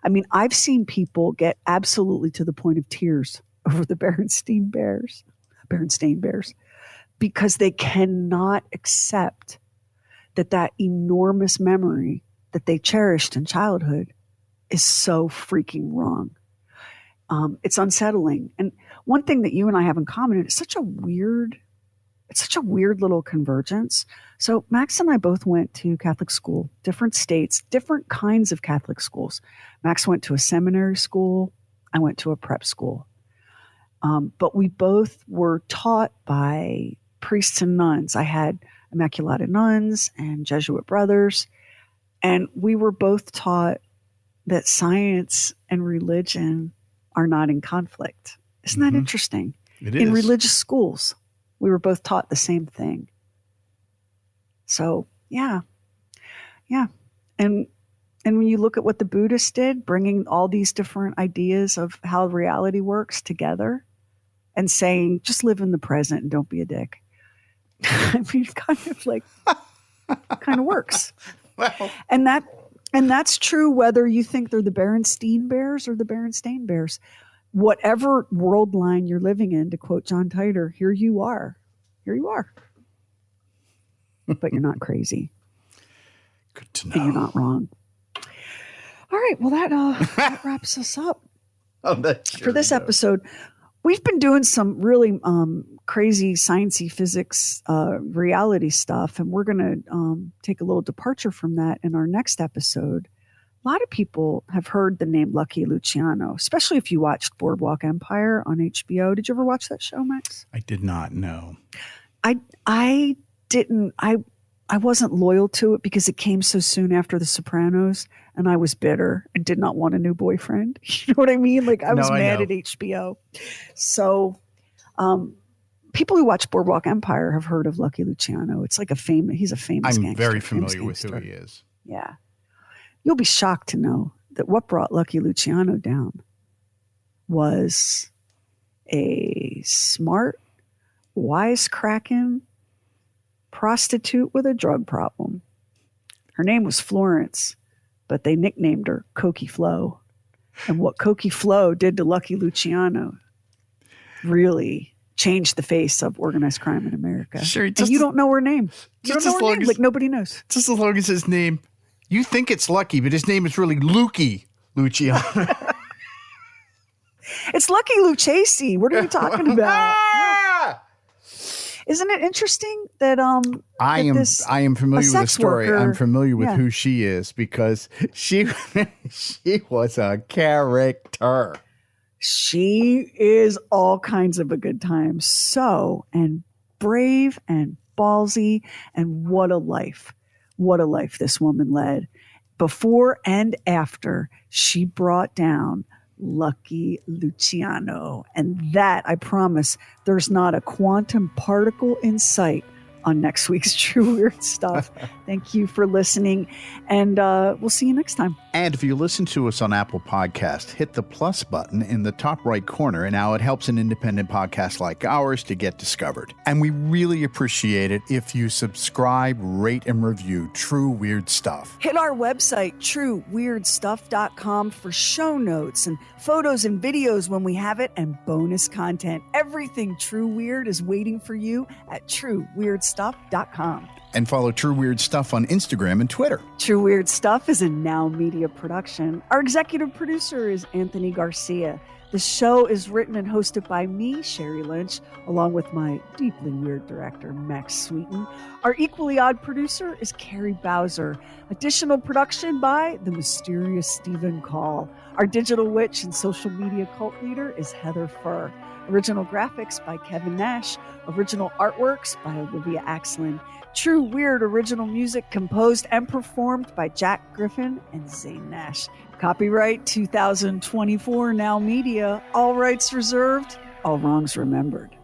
I mean, I've seen people get absolutely to the point of tears over the Berenstein Bears, because they cannot accept that enormous memory that they cherished in childhood is so freaking wrong. It's unsettling. And one thing that you and I have in common, and it's such a weird little convergence. So Max and I both went to Catholic school, different states, different kinds of Catholic schools. Max went to a seminary school. I went to a prep school. But we both were taught by priests and nuns. I had Immaculata nuns and Jesuit brothers. And we were both taught that science and religion are not in conflict. Isn't that interesting? It is. In religious schools, we were both taught the same thing. So, yeah. And when you look at what the Buddhists did, bringing all these different ideas of how reality works together and saying, just live in the present and don't be a dick. I mean, kind of works. Well, and that's true whether you think they're the Berenstein Bears or the Berenstein Bears. Whatever world line you're living in, to quote John Titor, here you are. But you're not crazy. Good to know. And you're not wrong. All right. Well, that wraps us up for this episode. We've been doing some really crazy sciencey physics reality stuff, and we're going to take a little departure from that in our next episode. A lot of people have heard the name Lucky Luciano, especially if you watched Boardwalk Empire on HBO. Did you ever watch that show, Max? I did not know. I didn't. I wasn't loyal to it because it came so soon after The Sopranos, and I was bitter and did not want a new boyfriend. You know what I mean? Like I was mad at HBO. So people who watch Boardwalk Empire have heard of Lucky Luciano. It's like he's a famous gangster. I'm very familiar with who he is. Yeah. You'll be shocked to know that what brought Lucky Luciano down was a smart, wisecracking prostitute with a drug problem. Her name was Florence, but they nicknamed her Cokie Flo. And what Cokie Flo did to Lucky Luciano really changed the face of organized crime in America. Sure, and you don't know her name. You don't know her name. Like nobody knows. Just as long as his name, you think it's Lucky, but his name is really Lukey Luciano. It's Lucky Lucchese. What are you talking about? Isn't it interesting that I am familiar with the story. Worker, I'm familiar with who she is because she was a character. She is all kinds of a good time. So, and brave and ballsy, and what a life this woman led. Before and after she brought down Lucky Luciano. And that, I promise, there's not a quantum particle in sight on next week's True Weird Stuff. Thank you for listening, and we'll see you next time. And if you listen to us on Apple Podcast, hit the plus button in the top right corner, and now it helps an independent podcast like ours to get discovered. And we really appreciate it if you subscribe, rate, and review True Weird Stuff. Hit our website, trueweirdstuff.com, for show notes and photos and videos when we have it, and bonus content. Everything True Weird is waiting for you at trueweirdstuff.com. And follow True Weird Stuff on Instagram and Twitter. True Weird Stuff is a Now Media production. Our executive producer is Anthony Garcia. The show is written and hosted by me, Sherry Lynch, along with my deeply weird director, Max Sweeten. Our equally odd producer is Carrie Bowser. Additional production by the mysterious Stephen Call. Our digital witch and social media cult leader is Heather Furr. Original graphics by Kevin Nash. Original artworks by Olivia Axland. True Weird original music composed and performed by Jack Griffin and Zane Nash. Copyright 2024 Now Media. All rights reserved. All wrongs remembered.